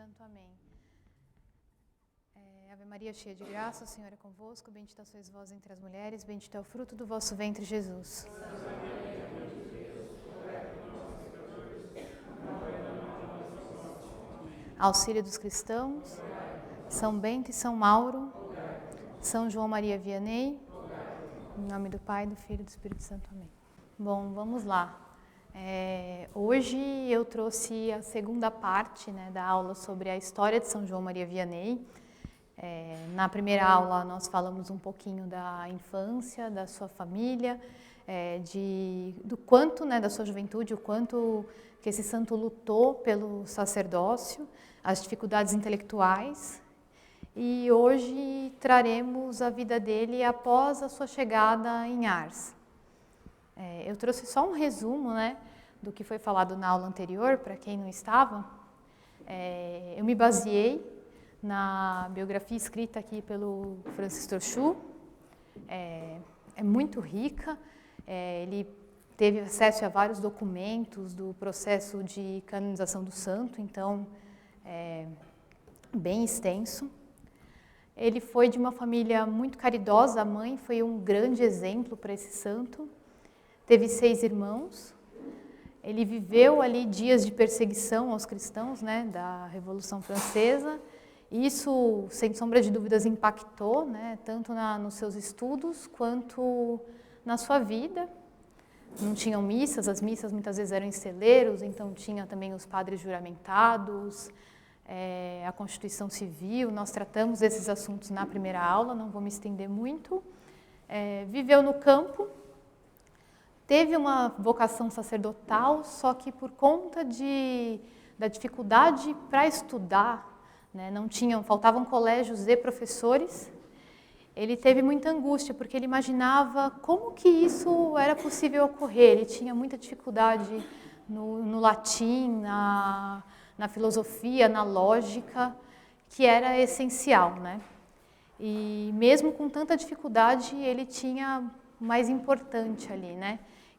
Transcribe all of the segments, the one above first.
Santo. Amém. Ave Maria, cheia de graça, o Senhor é convosco. Bendita sois vós entre as mulheres, bendito é o fruto do vosso ventre, Jesus. Auxílio dos cristãos, São Bento e São Mauro, São João Maria Vianney, em nome do Pai, do Filho e do Espírito Santo. Amém. Bom, vamos lá. Hoje eu trouxe a segunda parte, da aula sobre a história de São João Maria Vianney. Na primeira aula nós falamos um pouquinho da infância, da sua família, do quanto, da sua juventude, o quanto que esse santo lutou pelo sacerdócio, as dificuldades intelectuais. E hoje traremos a vida dele após a sua chegada em Ars. Eu trouxe só um resumo, do que foi falado na aula anterior, para quem não estava. Eu me baseei na biografia escrita aqui pelo Francis Trochu. É muito rica. Ele teve acesso a vários documentos do processo de canonização do santo, então é bem extenso. Ele foi de uma família muito caridosa, a mãe foi um grande exemplo para esse santo. Teve 6 irmãos. Ele viveu ali dias de perseguição aos cristãos, da Revolução Francesa. Isso, sem sombra de dúvidas, impactou, tanto nos seus estudos quanto na sua vida. Não tinham missas, as missas muitas vezes eram em celeiros, então tinha também os padres juramentados, a Constituição Civil. Nós tratamos desses assuntos na primeira aula, não vou me estender muito. Viveu no campo. Teve uma vocação sacerdotal, só que por conta da dificuldade para estudar, faltavam colégios e professores, ele teve muita angústia, porque ele imaginava como que isso era possível ocorrer. Ele tinha muita dificuldade no latim, na filosofia, na lógica, que era essencial. E mesmo com tanta dificuldade, ele tinha o mais importante ali,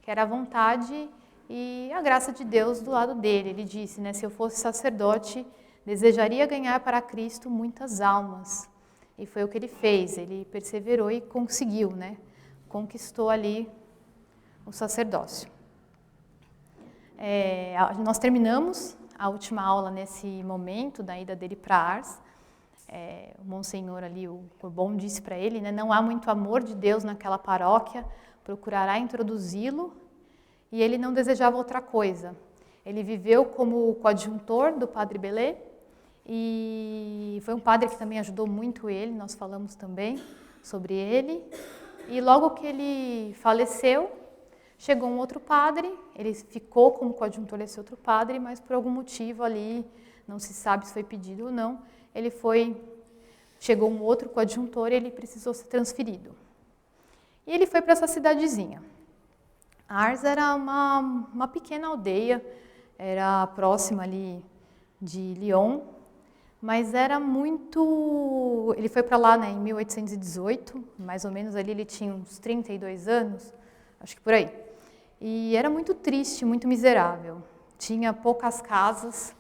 que era a vontade e a graça de Deus do lado dele. Ele disse, se eu fosse sacerdote, desejaria ganhar para Cristo muitas almas. E foi o que ele fez, ele perseverou e conseguiu, conquistou ali o sacerdócio. Nós terminamos a última aula nesse momento da ida dele para Ars. O Monsenhor ali, o Bourbon, disse para ele, não há muito amor de Deus naquela paróquia, procurará introduzi-lo, e ele não desejava outra coisa. Ele viveu como coadjuntor do Padre Belé, e foi um padre que também ajudou muito ele, nós falamos também sobre ele. E logo que ele faleceu, chegou um outro padre, ele ficou como coadjuntor desse outro padre, mas por algum motivo ali, não se sabe se foi pedido ou não, chegou um outro coadjuntor e ele precisou ser transferido. E ele foi para essa cidadezinha. Ars era uma pequena aldeia, era próxima ali de Lyon, mas era muito... Ele foi para lá em 1818, mais ou menos ali ele tinha uns 32 anos, acho que por aí. E era muito triste, muito miserável. Tinha poucas casas,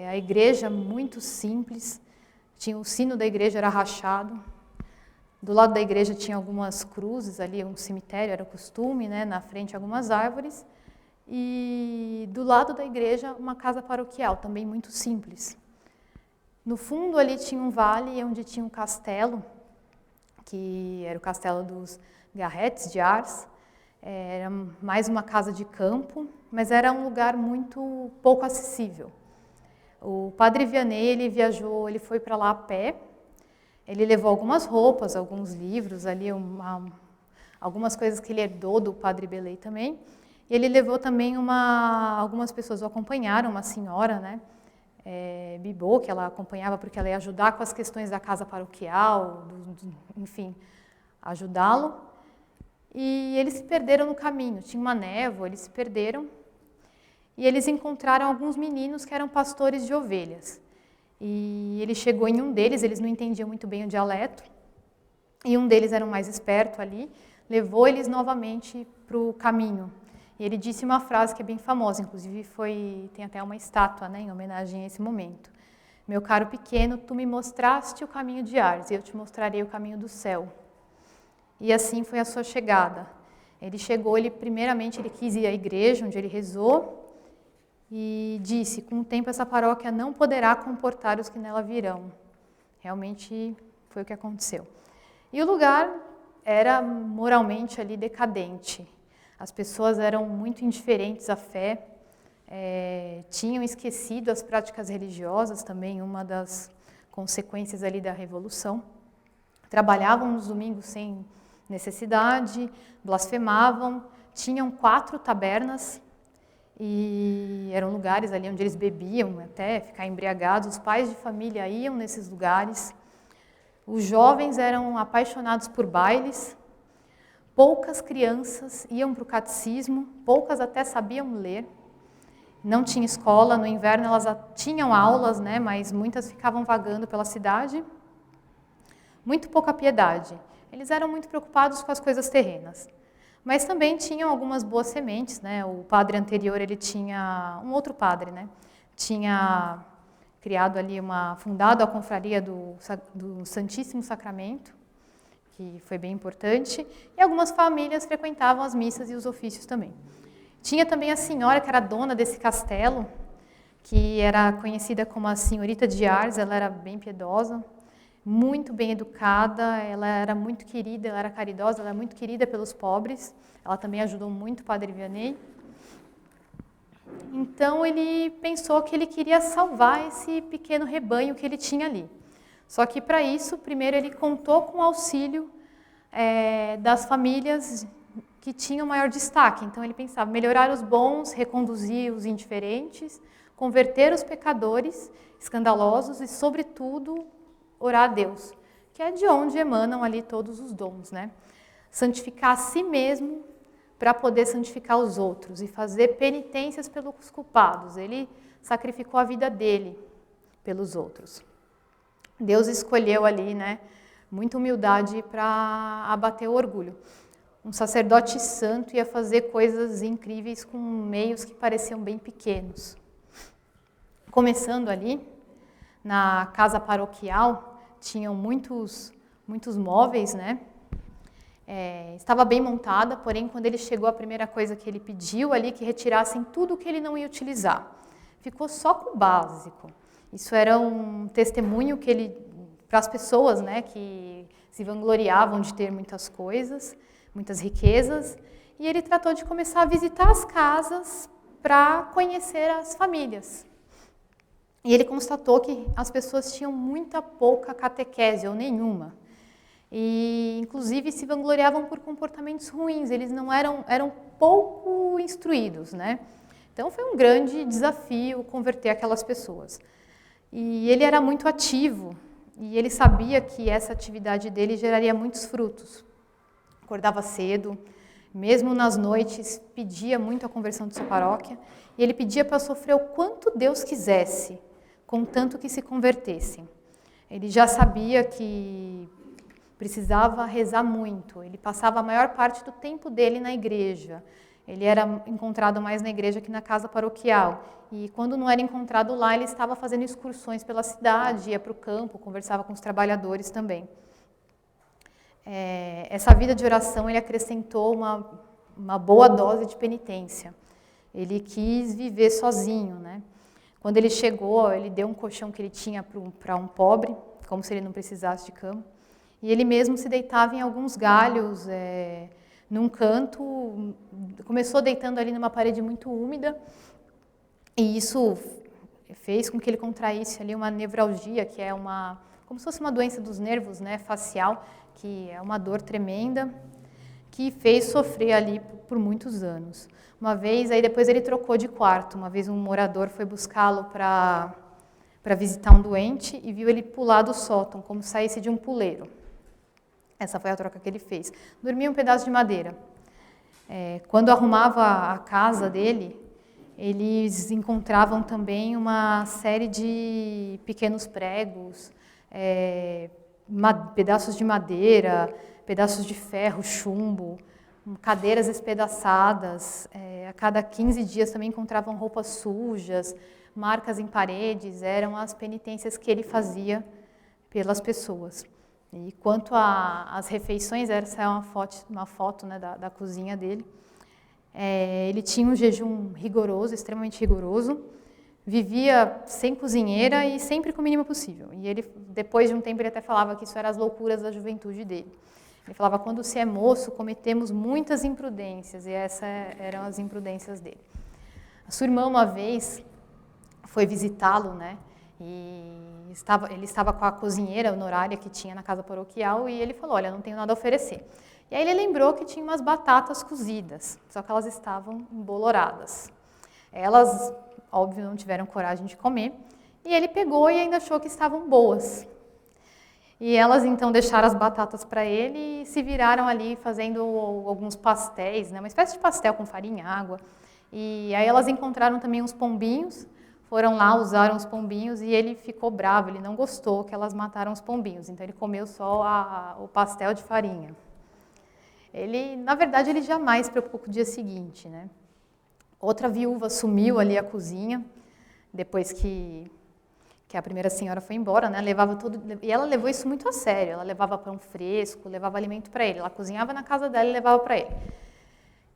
a igreja muito simples, o sino da igreja era rachado. Do lado da igreja tinha algumas cruzes ali, um cemitério, era o costume, na frente algumas árvores. E do lado da igreja uma casa paroquial, também muito simples. No fundo ali tinha um vale onde tinha um castelo, que era o castelo dos Garrettes de Ars. Era mais uma casa de campo, mas era um lugar muito pouco acessível. O Padre Vianney, ele foi para lá a pé. Ele levou algumas roupas, alguns livros, ali algumas coisas que ele herdou do Padre Belé também. E ele levou também algumas pessoas o acompanharam, uma senhora, Bibô, que ela acompanhava porque ela ia ajudar com as questões da casa paroquial, enfim, ajudá-lo. E eles se perderam no caminho, tinha uma névoa, eles se perderam. E eles encontraram alguns meninos que eram pastores de ovelhas. E ele chegou em um deles, eles não entendiam muito bem o dialeto, e um deles era o mais esperto ali, levou eles novamente para o caminho. E ele disse uma frase que é bem famosa, inclusive tem até uma estátua, em homenagem a esse momento. meu caro pequeno, tu me mostraste o caminho de Ars, e eu te mostrarei o caminho do céu. E assim foi a sua chegada. Ele chegou, primeiramente ele quis ir à igreja, onde ele rezou, e disse, com o tempo essa paróquia não poderá comportar os que nela virão. Realmente foi o que aconteceu. E o lugar era moralmente ali decadente. As pessoas eram muito indiferentes à fé, tinham esquecido as práticas religiosas, também uma das consequências ali da Revolução. Trabalhavam nos domingos sem necessidade, blasfemavam, tinham 4 tabernas e eram lugares ali onde eles bebiam até ficar embriagados. Os pais de família iam nesses lugares. Os jovens eram apaixonados por bailes. Poucas crianças iam para o catecismo, poucas até sabiam ler. Não tinha escola, no inverno elas tinham aulas, né, mas muitas ficavam vagando pela cidade. Muito pouca piedade. Eles eram muito preocupados com as coisas terrenas. Mas também tinham algumas boas sementes, né? O padre anterior, ele tinha, um outro padre, né? Tinha criado ali fundado a confraria do Santíssimo Sacramento, que foi bem importante, e algumas famílias frequentavam as missas e os ofícios também. Tinha também a senhora que era dona desse castelo, que era conhecida como a senhorita de Ars, ela era bem piedosa, muito bem educada, ela era muito querida, ela era caridosa, ela era muito querida pelos pobres, ela também ajudou muito o padre Vianney. Então ele pensou que ele queria salvar esse pequeno rebanho que ele tinha ali. Só que para isso, primeiro ele contou com o auxílio das famílias que tinham maior destaque. Então ele pensava melhorar os bons, reconduzir os indiferentes, converter os pecadores escandalosos e, sobretudo, orar a Deus, que é de onde emanam ali todos os dons, né? Santificar a si mesmo para poder santificar os outros e fazer penitências pelos culpados. Ele sacrificou a vida dele pelos outros. Deus escolheu ali, né, muita humildade para abater o orgulho. Um sacerdote santo ia fazer coisas incríveis com meios que pareciam bem pequenos. Começando ali, na casa paroquial, tinham muitos móveis, né? Estava bem montada, porém, quando ele chegou, a primeira coisa que ele pediu ali, que retirassem tudo que ele não ia utilizar. Ficou só com o básico. Isso era um testemunho para as pessoas, né, que se vangloriavam de ter muitas coisas, muitas riquezas, e ele tratou de começar a visitar as casas para conhecer as famílias. E ele constatou que as pessoas tinham muita pouca catequese, ou nenhuma. E, inclusive, se vangloriavam por comportamentos ruins, eles não eram pouco instruídos, né? Então, foi um grande desafio converter aquelas pessoas. E ele era muito ativo, e ele sabia que essa atividade dele geraria muitos frutos. Acordava cedo, mesmo nas noites, pedia muito a conversão de sua paróquia, e ele pedia para sofrer o quanto Deus quisesse, contanto que se convertessem. Ele já sabia que precisava rezar muito, ele passava a maior parte do tempo dele na igreja. Ele era encontrado mais na igreja que na casa paroquial. E quando não era encontrado lá, ele estava fazendo excursões pela cidade, ia para o campo, conversava com os trabalhadores também. Essa vida de oração, ele acrescentou uma boa dose de penitência. Ele quis viver sozinho, né? Quando ele chegou, ele deu um colchão que ele tinha para um pobre, como se ele não precisasse de cama. E ele mesmo se deitava em alguns galhos, num canto, começou deitando ali numa parede muito úmida, e isso fez com que ele contraísse ali uma nevralgia, que é como se fosse uma doença dos nervos, né, facial, que é uma dor tremenda, que fez sofrer ali por muitos anos. Uma vez, aí depois ele trocou de quarto, uma vez um morador foi buscá-lo para visitar um doente e viu ele pular do sótão, como se saísse de um puleiro. Essa foi a troca que ele fez. Dormia um pedaço de madeira. Quando arrumava a casa dele, eles encontravam também uma série de pequenos pregos, pedaços de madeira, pedaços de ferro, chumbo, cadeiras espedaçadas, a cada 15 dias também encontravam roupas sujas, marcas em paredes, eram as penitências que ele fazia pelas pessoas. E quanto às refeições, essa é uma foto né, da cozinha dele. Ele tinha um jejum rigoroso, extremamente rigoroso, vivia sem cozinheira e sempre com o mínimo possível. E ele, depois de um tempo, ele até falava que isso eram as loucuras da juventude dele. Ele falava, quando se é moço, cometemos muitas imprudências, e essas eram as imprudências dele. A sua irmã, uma vez, foi visitá-lo, né? E ele estava com a cozinheira honorária que tinha na casa paroquial, e ele falou, olha, não tenho nada a oferecer. E aí ele lembrou que tinha umas batatas cozidas, só que elas estavam emboloradas. Elas, óbvio, não tiveram coragem de comer, e ele pegou e ainda achou que estavam boas. E elas, então, deixaram as batatas para ele e se viraram ali fazendo alguns pastéis, né? Uma espécie de pastel com farinha e água. E aí elas encontraram também uns pombinhos, foram lá, usaram os pombinhos e ele ficou bravo, ele não gostou que elas mataram os pombinhos, então ele comeu só o pastel de farinha. Na verdade, ele jamais se preocupou com o dia seguinte, né? Outra viúva sumiu ali a cozinha, depois que a primeira senhora foi embora, né? Levava tudo, e ela levou isso muito a sério, ela levava pão fresco, levava alimento para ele, ela cozinhava na casa dela e levava para ele.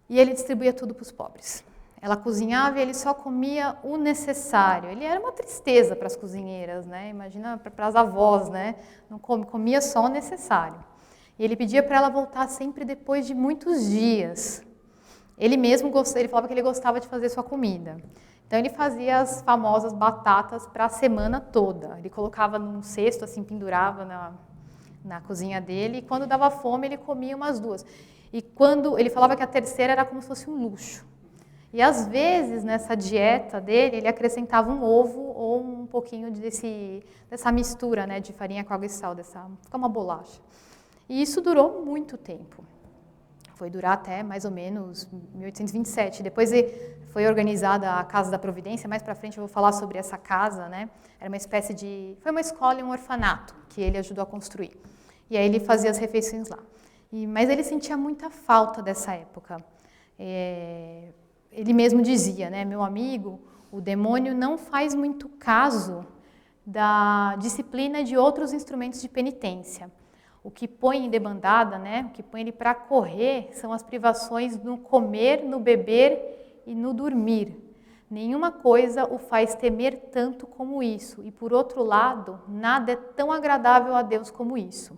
E ele distribuía tudo para os pobres. Ela cozinhava e ele só comia o necessário. Ele era uma tristeza para as cozinheiras, né? Imagina para as avós, né? Não comia só o necessário. E ele pedia para ela voltar sempre depois de muitos dias. Ele falava que ele gostava de fazer sua comida. Então ele fazia as famosas batatas para a semana toda. Ele colocava num cesto, assim, pendurava na cozinha dele, e quando dava fome ele comia umas 2. E quando ele falava que a terceira era como se fosse um luxo. E às vezes nessa dieta dele ele acrescentava um ovo ou um pouquinho dessa mistura, né, de farinha com água e sal, fica uma bolacha. E isso durou muito tempo. Foi durar até mais ou menos 1827. Depois foi organizada a Casa da Providência. Mais para frente eu vou falar sobre essa casa, né? Era uma espécie foi uma escola e um orfanato que ele ajudou a construir. E aí ele fazia as refeições lá. Mas ele sentia muita falta dessa época. Ele mesmo dizia, né? Meu amigo, o demônio não faz muito caso da disciplina de outros instrumentos de penitência. O que põe em debandada, né, o que põe ele para correr, são as privações no comer, no beber e no dormir. Nenhuma coisa o faz temer tanto como isso. E, por outro lado, nada é tão agradável a Deus como isso.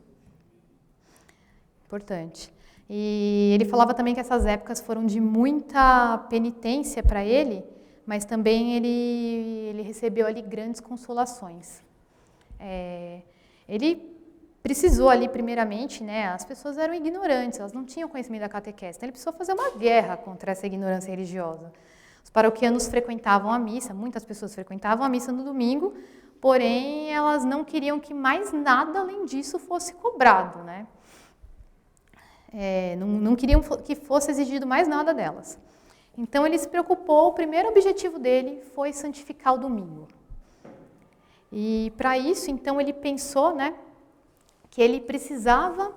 Importante. E ele falava também que essas épocas foram de muita penitência para ele, mas também ele recebeu ali grandes consolações. Ele precisou ali, primeiramente, né, as pessoas eram ignorantes, elas não tinham conhecimento da catequese, então ele precisou fazer uma guerra contra essa ignorância religiosa. Os paroquianos frequentavam a missa, muitas pessoas frequentavam a missa no domingo, porém elas não queriam que mais nada além disso fosse cobrado, né? Não queriam que fosse exigido mais nada delas. Então ele se preocupou, o primeiro objetivo dele foi santificar o domingo. E para isso, então, ele pensou, né, que ele precisava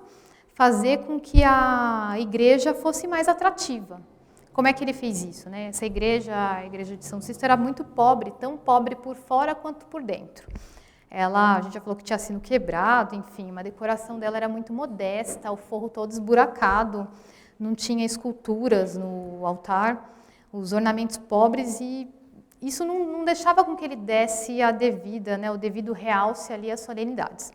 fazer com que a igreja fosse mais atrativa. Como é que ele fez isso, né? Essa igreja, a igreja de São Cícero, era muito pobre, tão pobre por fora quanto por dentro. A gente já falou que tinha sino quebrado, enfim, a decoração dela era muito modesta, o forro todo esburacado, não tinha esculturas no altar, os ornamentos pobres, e isso não deixava com que ele desse a devida, né, o devido realce ali às solenidades.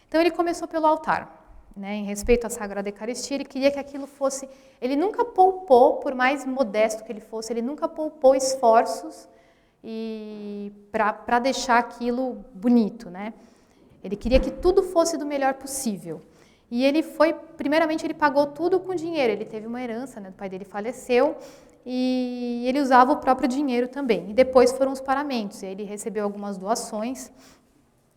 Então ele começou pelo altar, né, em respeito à Sagrada Eucaristia, ele queria que aquilo fosse... Ele nunca poupou, por mais modesto que ele fosse, ele nunca poupou esforços para deixar aquilo bonito, né? Ele queria que tudo fosse do melhor possível. E primeiramente ele pagou tudo com dinheiro, ele teve uma herança, né, o pai dele faleceu, e ele usava o próprio dinheiro também. E depois foram os paramentos, e ele recebeu algumas doações.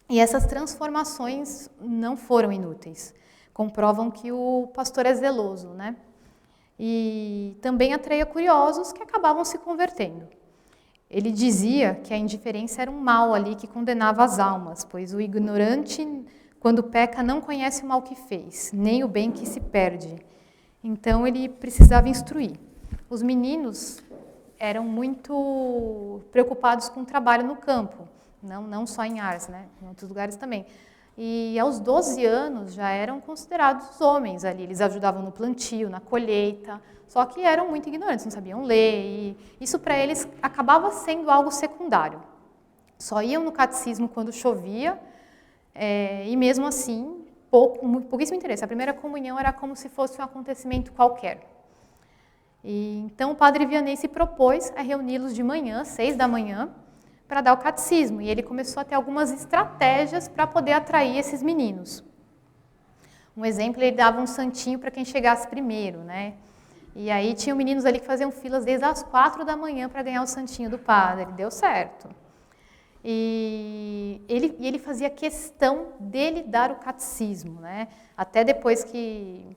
E essas transformações não foram inúteis. Comprovam que o pastor é zeloso, né? E também atraía curiosos que acabavam se convertendo. Ele dizia que a indiferença era um mal ali que condenava as almas, pois o ignorante, quando peca, não conhece o mal que fez, nem o bem que se perde. Então ele precisava instruir. Os meninos eram muito preocupados com o trabalho no campo, não só em Ars, né? Em outros lugares também. E aos 12 anos já eram considerados homens ali, eles ajudavam no plantio, na colheita, só que eram muito ignorantes, não sabiam ler, e isso para eles acabava sendo algo secundário. Só iam no catecismo quando chovia, e mesmo assim, pouquíssimo interesse. A primeira comunhão era como se fosse um acontecimento qualquer. E, então o padre Vianney se propôs a reuni-los de manhã, 6 da manhã, para dar o catecismo. E ele começou a ter algumas estratégias para poder atrair esses meninos. Um exemplo, ele dava um santinho para quem chegasse primeiro, né? E aí tinham meninos ali que faziam filas desde as 4 da manhã para ganhar o santinho do padre. Deu certo. E ele fazia questão dele dar o catecismo, né? Até depois que...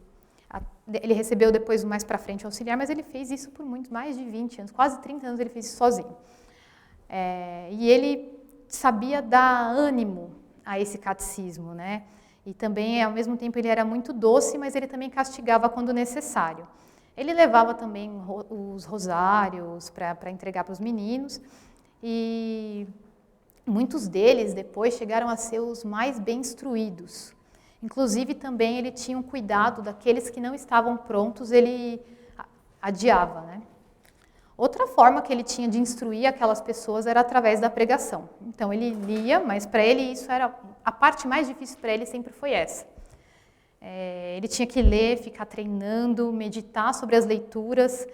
Ele recebeu depois, mais para frente, o auxiliar, mas ele fez isso por mais de 20 anos, quase 30 anos ele fez isso sozinho. E ele sabia dar ânimo a esse catecismo, né? E também, ao mesmo tempo, ele era muito doce, mas ele também castigava quando necessário. Ele levava também os rosários para entregar para os meninos, e muitos deles depois chegaram a ser os mais bem instruídos. Inclusive, também ele tinha um cuidado daqueles que não estavam prontos, ele adiava, né? Outra forma que ele tinha de instruir aquelas pessoas era através da pregação. Então, ele lia, mas para ele isso era... A parte mais difícil para ele sempre foi essa. Ele tinha que ler, ficar treinando, meditar sobre as leituras,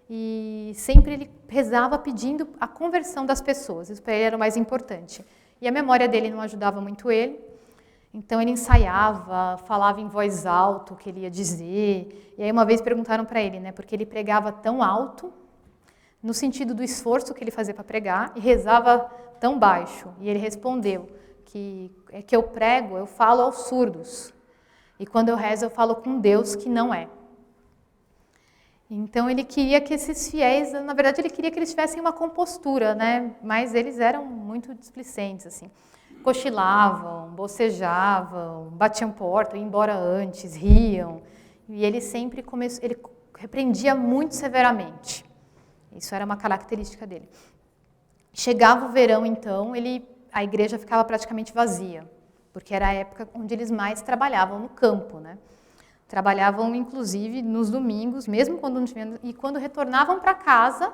e sempre ele rezava pedindo a conversão das pessoas. Isso para ele era o mais importante. E a memória dele não ajudava muito ele. Então ele ensaiava, falava em voz alta o que ele ia dizer. E aí uma vez perguntaram para ele, né, porque ele pregava tão alto, no sentido do esforço que ele fazia para pregar, e rezava tão baixo. E ele respondeu que eu prego, eu falo aos surdos. E quando eu rezo, eu falo com Deus que não é. Então ele queria que esses fiéis, na verdade ele queria que eles tivessem uma compostura, né? Mas eles eram muito displicentes, assim. Cochilavam, bocejavam, batiam porta, iam embora antes, riam. E ele sempre ele repreendia muito severamente. Isso era uma característica dele. Chegava o verão, então, a igreja ficava praticamente vazia, porque era a época onde eles mais trabalhavam no campo, né? Trabalhavam, inclusive, nos domingos, mesmo quando não tinham... E quando retornavam para casa,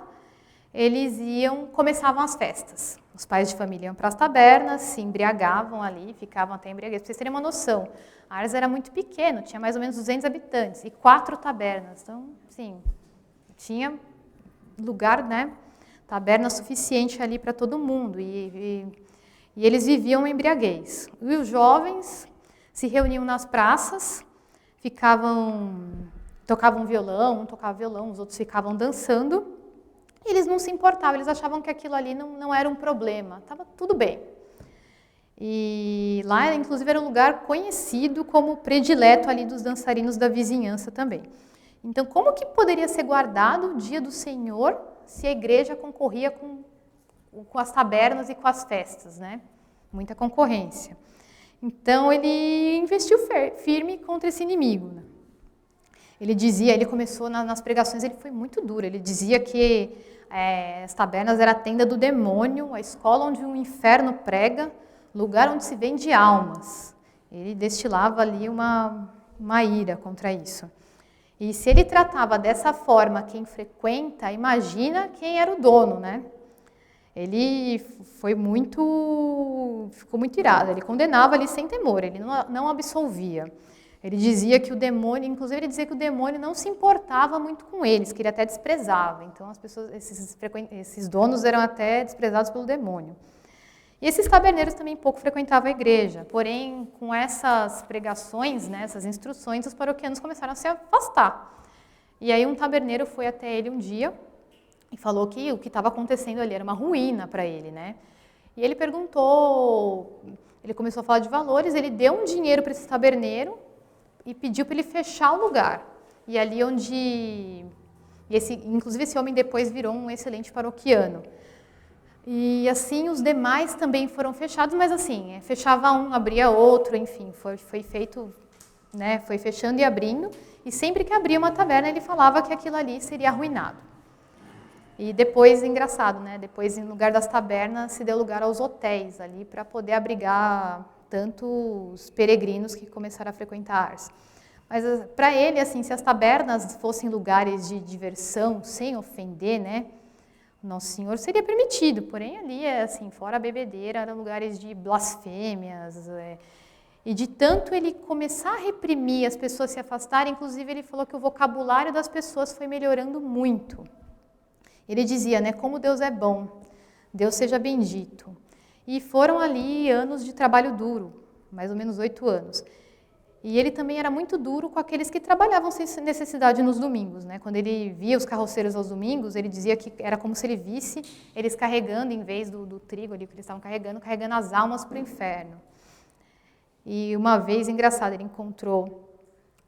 começavam as festas. Os pais de família iam para as tabernas, se embriagavam ali, ficavam até embriagados. Para vocês terem uma noção, Ars era muito pequeno, tinha mais ou menos 200 habitantes e 4 tabernas. Então, sim, tinha lugar, né? Taberna suficiente ali para todo mundo. E eles viviam em embriaguez. E os jovens se reuniam nas praças, tocavam violão, um tocava violão, os outros ficavam dançando. E eles não se importavam, eles achavam que aquilo ali não era um problema, estava tudo bem. E lá, inclusive, era um lugar conhecido como predileto ali dos dançarinos da vizinhança também. Então, como que poderia ser guardado o dia do Senhor se a igreja concorria com as tabernas e com as festas, né? Muita concorrência. Então, ele investiu firme contra esse inimigo, né? Ele começou nas pregações, ele foi muito duro, ele dizia que as tabernas eram a tenda do demônio, a escola onde o inferno prega, lugar onde se vende almas. Ele destilava ali uma ira contra isso. E se ele tratava dessa forma quem frequenta, imagina quem era o dono, né? Ele ficou muito irado, ele condenava ali sem temor, ele não absolvia. Ele dizia que o demônio, inclusive ele dizia que o demônio não se importava muito com eles, que ele até desprezava. Então as pessoas, esses donos eram até desprezados pelo demônio. E esses taberneiros também pouco frequentavam a igreja, porém com essas pregações, né, essas instruções, os paroquianos começaram a se afastar. E aí um taberneiro foi até ele um dia e falou que o que estava acontecendo ali era uma ruína para ele, né? E ele perguntou, ele começou a falar de valores, ele deu um dinheiro para esse taberneiro e pediu para ele fechar o lugar. E ali inclusive esse homem depois virou um excelente paroquiano. E assim os demais também foram fechados, mas assim, fechava um, abria outro, enfim, foi feito né, foi fechando e abrindo, e sempre que abria uma taberna ele falava que aquilo ali seria arruinado. E depois, engraçado, né, depois em lugar das tabernas se deu lugar aos hotéis ali para poder abrigar tanto os peregrinos que começaram a frequentar a Ars. Mas para ele, assim, se as tabernas fossem lugares de diversão, sem ofender, né, Nosso Senhor seria permitido, porém ali, assim, fora a bebedeira, eram lugares de blasfêmias, e de tanto ele começar a reprimir as pessoas se afastarem, inclusive ele falou que o vocabulário das pessoas foi melhorando muito. Ele dizia, né, como Deus é bom, Deus seja bendito. E foram ali anos de trabalho duro, mais ou menos 8 anos. E ele também era muito duro com aqueles que trabalhavam sem necessidade nos domingos, né? Quando ele via os carroceiros aos domingos, ele dizia que era como se ele visse eles carregando, em vez do trigo ali que eles estavam carregando as almas para o inferno. E uma vez, engraçado, ele encontrou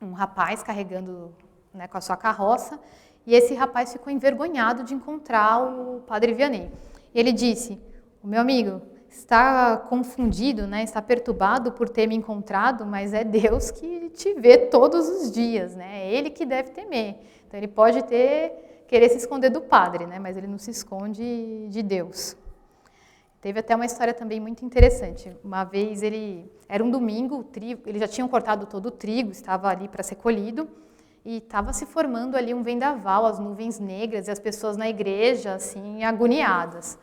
um rapaz carregando, né, com a sua carroça, e esse rapaz ficou envergonhado de encontrar o Padre Vianney. E ele disse, o meu amigo, está confundido, né? Está perturbado por ter me encontrado, mas é Deus que te vê todos os dias, né? É Ele que deve temer. Então ele pode querer se esconder do padre, né? Mas ele não se esconde de Deus. Teve até uma história também muito interessante. Uma vez era um domingo, o trigo, eles já tinham cortado todo o trigo, estava ali para ser colhido, e estava se formando ali um vendaval, as nuvens negras e as pessoas na igreja assim agoniadas.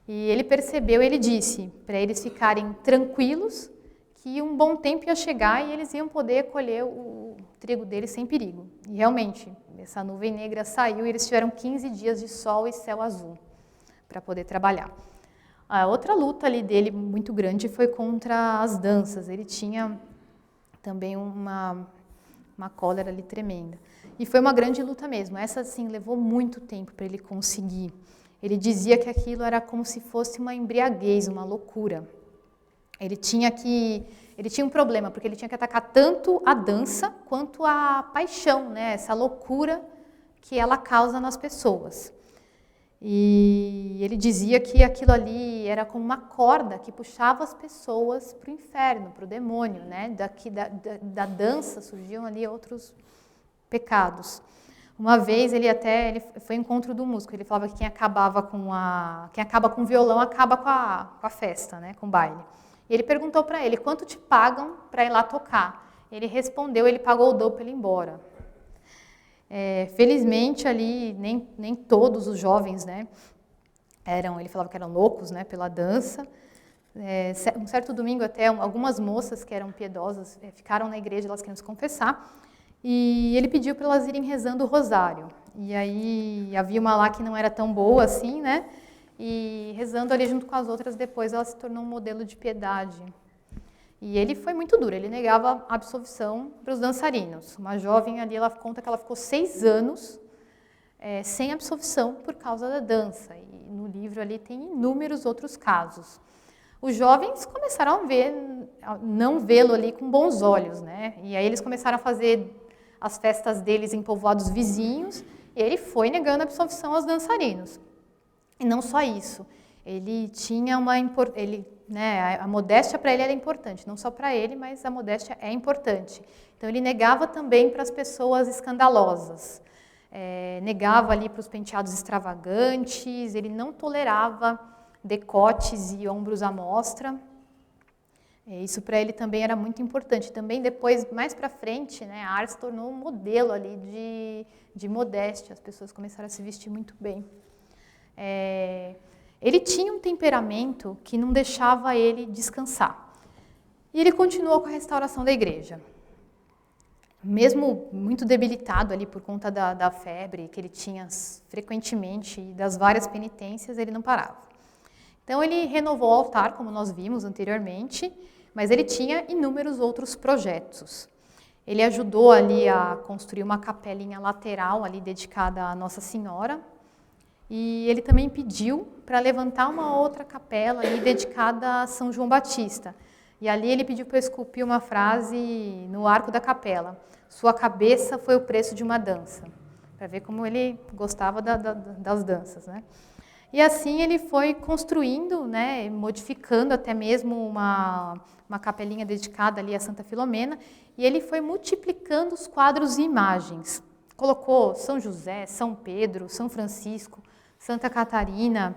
E ele percebeu, ele disse para eles ficarem tranquilos que um bom tempo ia chegar e eles iam poder colher o trigo deles sem perigo. E realmente, essa nuvem negra saiu e eles tiveram 15 dias de sol e céu azul para poder trabalhar. A outra luta ali dele muito grande foi contra as danças. Ele tinha também uma cólera ali tremenda. E foi uma grande luta mesmo. Essa, assim, levou muito tempo para ele conseguir. Ele dizia que aquilo era como se fosse uma embriaguez, uma loucura. Ele tinha um problema, porque ele tinha que atacar tanto a dança quanto a paixão, né? Essa loucura que ela causa nas pessoas. E ele dizia que aquilo ali era como uma corda que puxava as pessoas para o inferno, para o demônio, né? Da dança surgiam ali outros pecados. Uma vez ele foi encontro do músico, ele falava que quem acaba com o violão acaba com a festa, né, com o baile. E ele perguntou para ele, quanto te pagam para ir lá tocar? Ele respondeu, ele pagou o dobro para ele ir embora. Felizmente ali, nem todos os jovens, né, ele falava que eram loucos, né, pela dança. Um certo domingo até algumas moças que eram piedosas ficaram na igreja, elas queriam se confessar. E ele pediu para elas irem rezando o rosário. E aí havia uma lá que não era tão boa assim, né? E rezando ali junto com as outras, depois ela se tornou um modelo de piedade. E ele foi muito duro, ele negava a absolvição para os dançarinos. Uma jovem ali, ela conta que ela ficou 6 anos sem absolvição por causa da dança. E no livro ali tem inúmeros outros casos. Os jovens começaram não vê-lo ali com bons olhos, né? E aí eles começaram a fazer as festas deles em povoados vizinhos, e ele foi negando a absolvição aos dançarinos. E não só isso, ele tinha a modéstia para ele era importante, não só para ele, mas a modéstia é importante. Então ele negava também para as pessoas escandalosas, negava ali para os penteados extravagantes, ele não tolerava decotes e ombros à mostra. Isso para ele também era muito importante. Também depois, mais para frente, né, a Ars se tornou um modelo ali de modéstia. As pessoas começaram a se vestir muito bem. Ele tinha um temperamento que não deixava ele descansar. E ele continuou com a restauração da igreja. Mesmo muito debilitado ali por conta da febre que ele tinha frequentemente e das várias penitências, ele não parava. Então ele renovou o altar, como nós vimos anteriormente, mas ele tinha inúmeros outros projetos. Ele ajudou ali a construir uma capelinha lateral ali dedicada à Nossa Senhora, e ele também pediu para levantar uma outra capela ali dedicada a São João Batista. E ali ele pediu para eu esculpir uma frase no arco da capela: sua cabeça foi o preço de uma dança. Para ver como ele gostava das danças, né? E assim ele foi construindo, né, modificando até mesmo uma capelinha dedicada ali a Santa Filomena, e ele foi multiplicando os quadros e imagens. Colocou São José, São Pedro, São Francisco, Santa Catarina,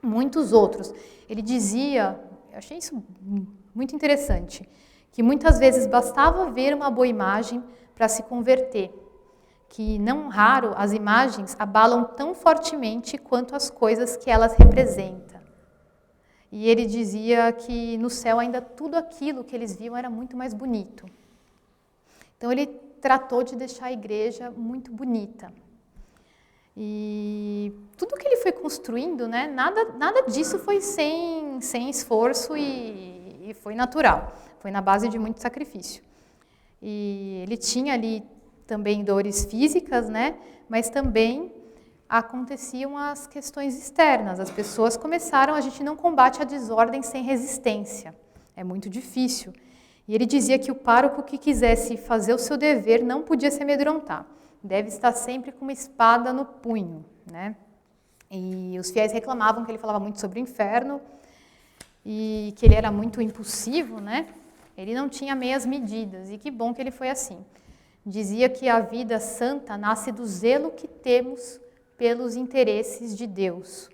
muitos outros. Ele dizia, eu achei isso muito interessante, que muitas vezes bastava ver uma boa imagem para se converter, que não raro as imagens abalam tão fortemente quanto as coisas que elas representam. E ele dizia que no céu ainda tudo aquilo que eles viam era muito mais bonito. Então ele tratou de deixar a igreja muito bonita. E tudo que ele foi construindo, né, nada disso foi sem esforço e foi natural. Foi na base de muito sacrifício. E ele tinha ali também dores físicas, né, mas também aconteciam as questões externas. As pessoas começaram, a gente não combate a desordem sem resistência. É muito difícil. E ele dizia que o pároco que quisesse fazer o seu dever não podia se amedrontar. Deve estar sempre com uma espada no punho, né? E os fiéis reclamavam que ele falava muito sobre o inferno e que ele era muito impulsivo, né? Ele não tinha meias medidas, e que bom que ele foi assim. Dizia que a vida santa nasce do zelo que temos pelos interesses de Deus.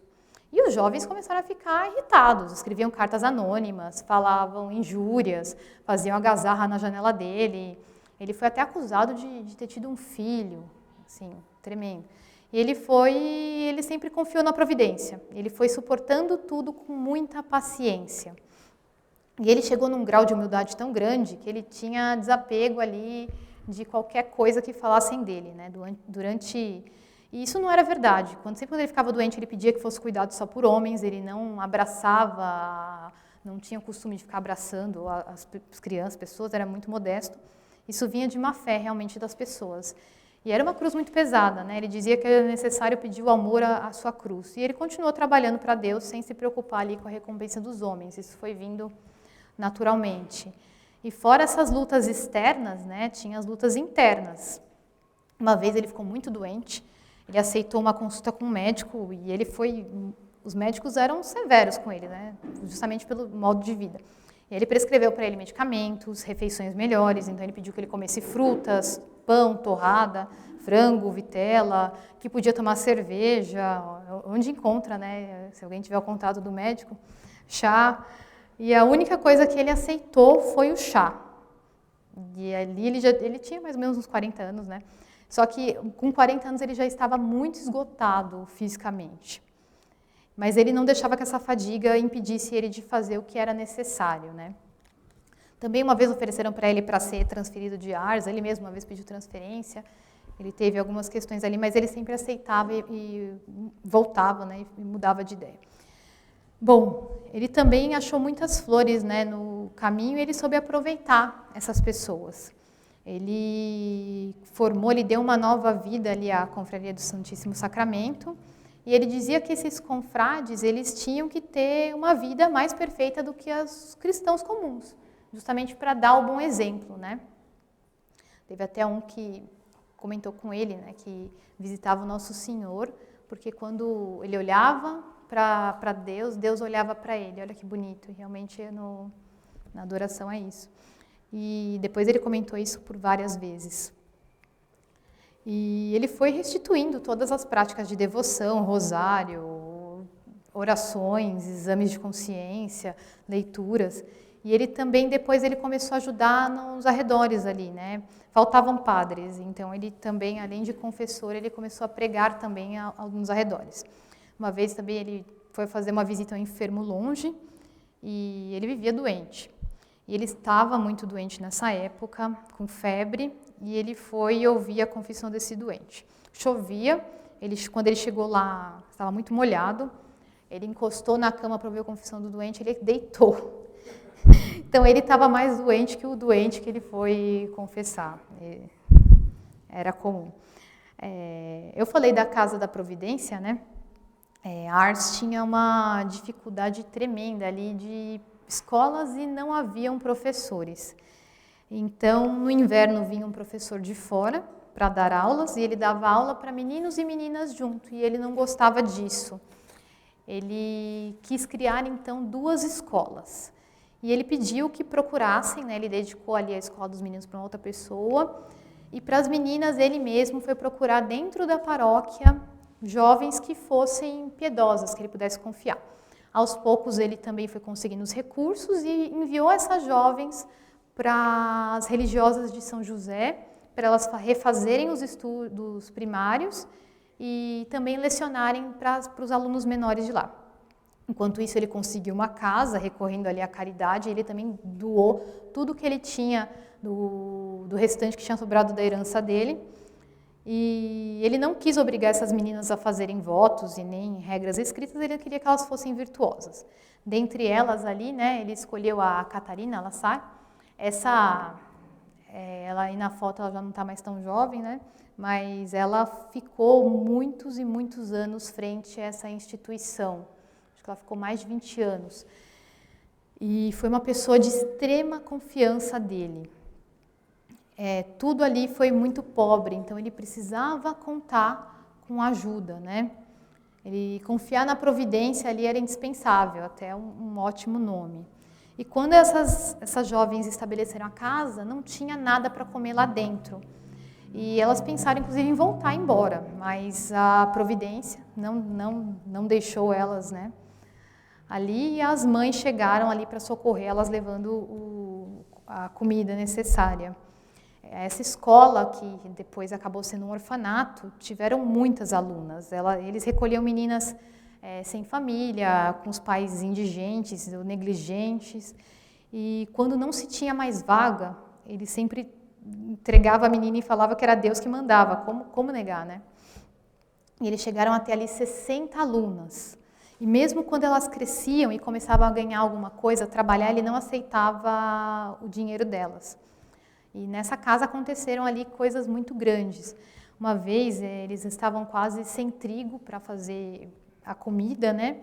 E os jovens começaram a ficar irritados, escreviam cartas anônimas, falavam injúrias, faziam algazarra na janela dele. Ele foi até acusado de ter tido um filho, assim, tremendo. E ele sempre confiou na providência. Ele foi suportando tudo com muita paciência. E ele chegou num grau de humildade tão grande que ele tinha desapego ali de qualquer coisa que falassem dele, né? E isso não era verdade. Sempre quando ele ficava doente, ele pedia que fosse cuidado só por homens, ele não abraçava, não tinha o costume de ficar abraçando as crianças, pessoas, era muito modesto. Isso vinha de má fé, realmente, das pessoas. E era uma cruz muito pesada, né? Ele dizia que era necessário pedir o amor à sua cruz. E ele continuou trabalhando para Deus sem se preocupar ali com a recompensa dos homens. Isso foi vindo naturalmente. E fora essas lutas externas, né, tinha as lutas internas. Uma vez ele ficou muito doente, ele aceitou uma consulta com um médico e os médicos eram severos com ele, né, justamente pelo modo de vida. E ele prescreveu para ele medicamentos, refeições melhores, então ele pediu que ele comesse frutas, pão, torrada, frango, vitela, que podia tomar cerveja, onde encontra, né, se alguém tiver o contato do médico, chá. E a única coisa que ele aceitou foi o chá. E ali ele tinha mais ou menos uns 40 anos, né? Só que com 40 anos ele já estava muito esgotado fisicamente. Mas ele não deixava que essa fadiga impedisse ele de fazer o que era necessário, né? Também uma vez ofereceram para ele para ser transferido de Ars, ele mesmo uma vez pediu transferência, ele teve algumas questões ali, mas ele sempre aceitava e voltava, né, e mudava de ideia. Bom, ele também achou muitas flores, né, no caminho e ele soube aproveitar essas pessoas. Ele deu uma nova vida ali à Confraria do Santíssimo Sacramento e ele dizia que esses confrades, eles tinham que ter uma vida mais perfeita do que os cristãos comuns, justamente para dar o bom exemplo, né? Teve até um que comentou com ele, né, que visitava o Nosso Senhor, porque quando ele olhava para Deus, Deus olhava para ele. Olha que bonito, realmente na adoração é isso. E depois ele comentou isso por várias vezes. E ele foi restituindo todas as práticas de devoção, rosário, orações, exames de consciência, leituras. E ele também, depois, ele começou a ajudar nos arredores ali, né? Faltavam padres, então ele também, além de confessor, ele começou a pregar também nos arredores. Uma vez também ele foi fazer uma visita a um enfermo longe e ele vivia doente. E ele estava muito doente nessa época, com febre, e ele foi ouvir a confissão desse doente. Chovia, quando ele chegou lá, estava muito molhado, ele encostou na cama para ouvir a confissão do doente, ele deitou. Então ele estava mais doente que o doente que ele foi confessar. Era comum. Eu falei da Casa da Providência, né? A Ars tinha uma dificuldade tremenda ali de escolas e não haviam professores. Então, no inverno vinha um professor de fora para dar aulas e ele dava aula para meninos e meninas junto e ele não gostava disso. ele quis criar então 2 escolas. E ele pediu que procurassem, né, ele dedicou ali a escola dos meninos para uma outra pessoa, e para as meninas ele mesmo foi procurar dentro da paróquia jovens que fossem piedosas, que ele pudesse confiar. Aos poucos ele também foi conseguindo os recursos e enviou essas jovens para as religiosas de São José, para elas refazerem os estudos primários e também lecionarem para os alunos menores de lá. Enquanto isso, ele conseguiu uma casa, recorrendo ali à caridade, e ele também doou tudo que ele tinha do restante que tinha sobrado da herança dele. E ele não quis obrigar essas meninas a fazerem votos e nem regras escritas, ele queria que elas fossem virtuosas. Dentre elas ali, né, ele escolheu a Catarina Lassar. Ela aí na foto ela já não está mais tão jovem, né? Mas ela ficou muitos e muitos anos frente a essa instituição. Acho que ela ficou mais de 20 anos. E foi uma pessoa de extrema confiança dele. Tudo ali foi muito pobre, então ele precisava contar com ajuda, né? Ele confiar na providência ali era indispensável, até um ótimo nome. E quando essas jovens estabeleceram a casa, não tinha nada para comer lá dentro. E elas pensaram, inclusive, em voltar embora, mas a providência não deixou elas, né, ali, e as mães chegaram ali para socorrer elas, levando a comida necessária. Essa escola, que depois acabou sendo um orfanato, tiveram muitas alunas. Eles recolhiam meninas sem família, com os pais indigentes ou negligentes. E quando não se tinha mais vaga, ele sempre entregava a menina e falava que era Deus que mandava. Como negar, né? E eles chegaram até ali 60 alunas. E mesmo quando elas cresciam e começavam a ganhar alguma coisa, a trabalhar, ele não aceitava o dinheiro delas. E nessa casa aconteceram ali coisas muito grandes. Uma vez eles estavam quase sem trigo para fazer a comida, né?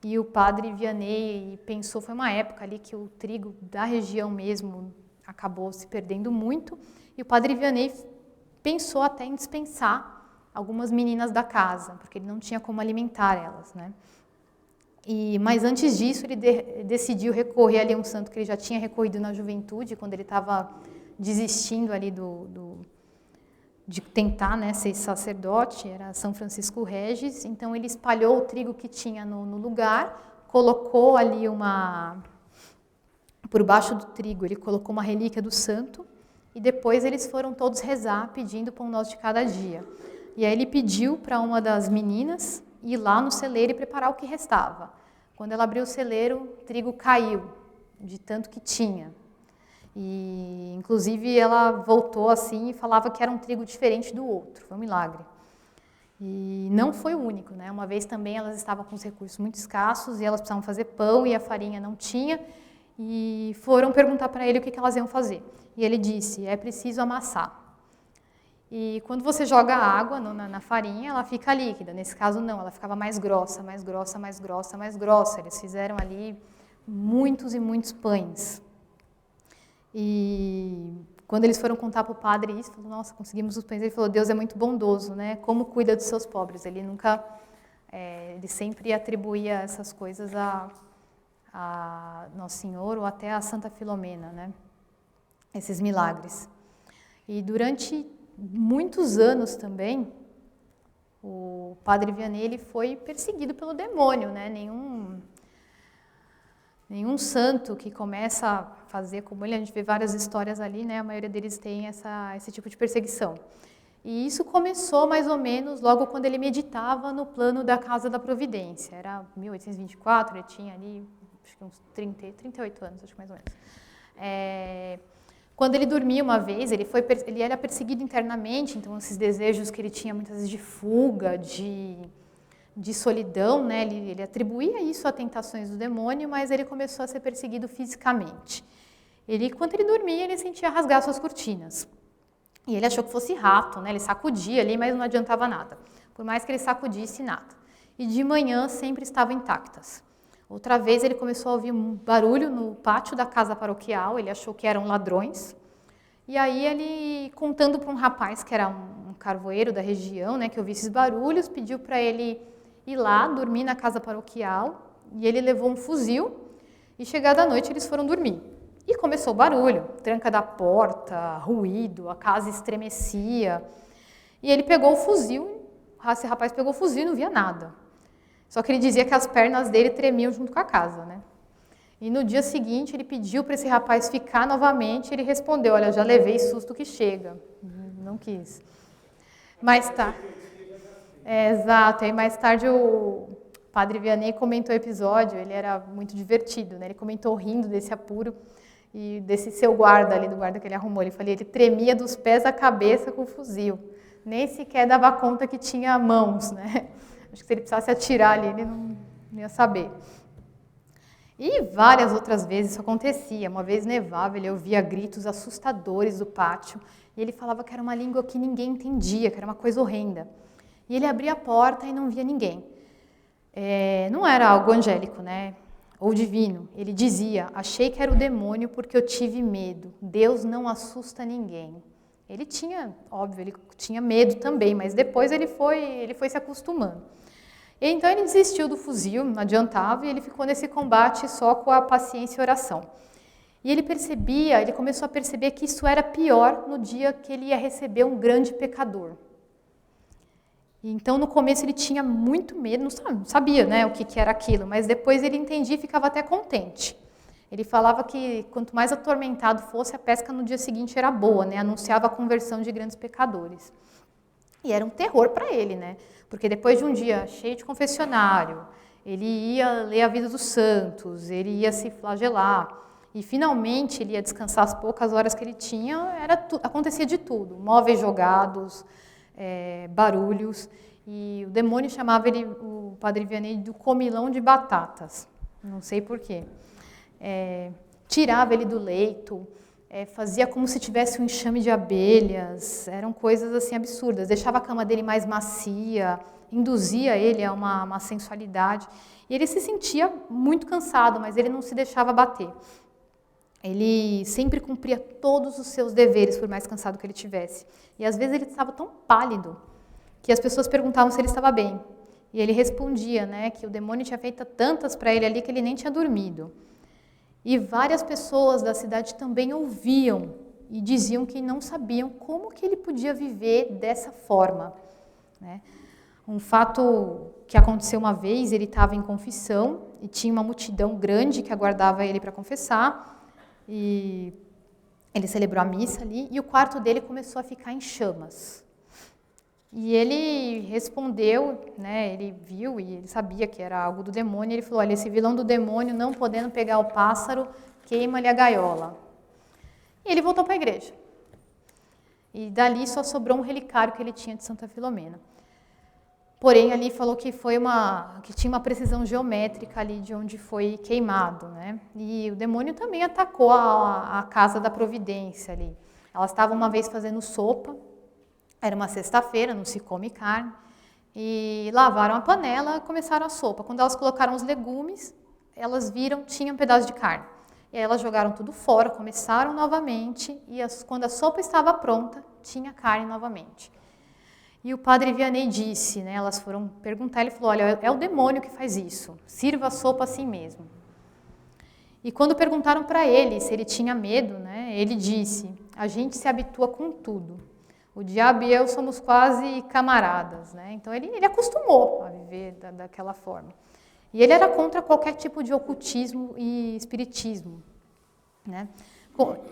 E o padre Vianney pensou, foi uma época ali que o trigo da região mesmo acabou se perdendo muito, e o padre Vianney pensou até em dispensar algumas meninas da casa, porque ele não tinha como alimentar elas, né? Mas antes disso ele decidiu recorrer ali a um santo que ele já tinha recorrido na juventude, quando ele estava desistindo ali de tentar, né, ser sacerdote, era São Francisco Regis. Então ele espalhou o trigo que tinha no lugar, colocou ali por baixo do trigo, ele colocou uma relíquia do santo, e depois eles foram todos rezar, pedindo pão nosso de cada dia. E aí ele pediu para uma das meninas ir lá no celeiro e preparar o que restava. Quando ela abriu o celeiro, o trigo caiu, de tanto que tinha. E, inclusive, ela voltou assim e falava que era um trigo diferente do outro. Foi um milagre. E não foi o único, né? Uma vez também elas estavam com os recursos muito escassos e elas precisavam fazer pão e a farinha não tinha. E foram perguntar para ele o que elas iam fazer. E ele disse, é preciso amassar. E quando você joga água na farinha, ela fica líquida. Nesse caso, não. Ela ficava mais grossa, mais grossa, mais grossa, mais grossa. Eles fizeram ali muitos e muitos pães. E quando eles foram contar para o padre isso, falou, nossa, conseguimos os pães. Ele falou, Deus é muito bondoso, né? Como cuida dos seus pobres. Ele sempre atribuía essas coisas a Nosso Senhor ou até a Santa Filomena, né? Esses milagres. E durante muitos anos também, o padre Vianney ele foi perseguido pelo demônio, né? Nenhum santo que começa a fazer como ele, a gente vê várias histórias ali, né? A maioria deles tem esse tipo de perseguição. E isso começou mais ou menos logo quando ele meditava no plano da Casa da Providência. Era 1824, ele tinha ali, acho que uns 38 anos, acho que mais ou menos. Quando ele dormia uma vez, ele era perseguido internamente, então esses desejos que ele tinha muitas vezes de fuga, de solidão, né? Ele atribuía isso a tentações do demônio, mas ele começou a ser perseguido fisicamente. Enquanto ele dormia, ele sentia rasgar suas cortinas. E ele achou que fosse rato, né? Ele sacudia ali, mas não adiantava nada. Por mais que ele sacudisse, nada. E de manhã sempre estavam intactas. Outra vez ele começou a ouvir um barulho no pátio da casa paroquial, ele achou que eram ladrões. E aí ele, contando para um rapaz que era um carvoeiro da região, né, que ouvia esses barulhos, pediu para ele ir lá dormir na casa paroquial, e ele levou um fuzil, e chegada à noite eles foram dormir. E começou o barulho, tranca da porta, ruído, a casa estremecia. E ele pegou o fuzil, esse rapaz pegou o fuzil e não via nada. Só que ele dizia que as pernas dele tremiam junto com a casa, né? E no dia seguinte ele pediu para esse rapaz ficar novamente, ele respondeu, olha, já levei susto que chega. Não quis. Mais tarde... exato, aí mais tarde o padre Vianney comentou o episódio, ele era muito divertido, né? Ele comentou rindo desse apuro e desse seu guarda ali, do guarda que ele arrumou. Ele falou, ele tremia dos pés à cabeça com o fuzil. Nem sequer dava conta que tinha mãos, né? Acho que se ele precisasse atirar ali, ele não ia saber. E várias outras vezes isso acontecia. Uma vez nevava, ele ouvia gritos assustadores do pátio, e ele falava que era uma língua que ninguém entendia, que era uma coisa horrenda. E ele abria a porta e não via ninguém. Não era algo angélico, né? Ou divino. Ele dizia, achei que era o demônio porque eu tive medo. Deus não assusta ninguém. Ele tinha, óbvio, ele tinha medo também, mas depois ele foi se acostumando. E então ele desistiu do fuzil, não adiantava, e ele ficou nesse combate só com a paciência e oração. E ele começou a perceber que isso era pior no dia que ele ia receber um grande pecador. Então, no começo, ele tinha muito medo, não sabia, né, o que era aquilo, mas depois ele entendia e ficava até contente. Ele falava que quanto mais atormentado fosse, a pesca no dia seguinte era boa, né, anunciava a conversão de grandes pecadores. E era um terror para ele, né, porque depois de um dia cheio de confessionário, ele ia ler a vida dos santos, ele ia se flagelar, e finalmente ele ia descansar as poucas horas que ele tinha, acontecia de tudo, móveis jogados, barulhos, e o demônio chamava ele, o padre Vianney, do comilão de batatas, não sei porquê. Tirava ele do leito, fazia como se tivesse um enxame de abelhas, eram coisas assim absurdas, deixava a cama dele mais macia, induzia ele a uma sensualidade, e ele se sentia muito cansado, mas ele não se deixava bater. Ele sempre cumpria todos os seus deveres, por mais cansado que ele tivesse. E às vezes ele estava tão pálido que as pessoas perguntavam se ele estava bem. E ele respondia, né, que o demônio tinha feito tantas para ele ali que ele nem tinha dormido. E várias pessoas da cidade também ouviam e diziam que não sabiam como que ele podia viver dessa forma, né? Um fato que aconteceu uma vez, ele estava em confissão e tinha uma multidão grande que aguardava ele para confessar. E ele celebrou a missa ali e o quarto dele começou a ficar em chamas. E ele respondeu, né, ele viu e ele sabia que era algo do demônio. Ele falou, olha, esse vilão do demônio, não podendo pegar o pássaro, queima-lhe a gaiola. E ele voltou para a igreja. E dali só sobrou um relicário que ele tinha de Santa Filomena. Porém, ali falou que que tinha uma precisão geométrica ali de onde foi queimado, né? E o demônio também atacou a casa da providência ali. Elas estavam uma vez fazendo sopa, era uma sexta-feira, não se come carne, e lavaram a panela e começaram a sopa. Quando elas colocaram os legumes, elas viram, tinha um pedaço de carne. E aí elas jogaram tudo fora, começaram novamente, e quando a sopa estava pronta, tinha carne novamente. E o padre Vianney disse, né, elas foram perguntar, ele falou, olha, é o demônio que faz isso, sirva a sopa assim mesmo. E quando perguntaram para ele se ele tinha medo, né, ele disse, a gente se habitua com tudo, o diabo e eu somos quase camaradas, né? Então ele acostumou a viver daquela forma. E ele era contra qualquer tipo de ocultismo e espiritismo, né?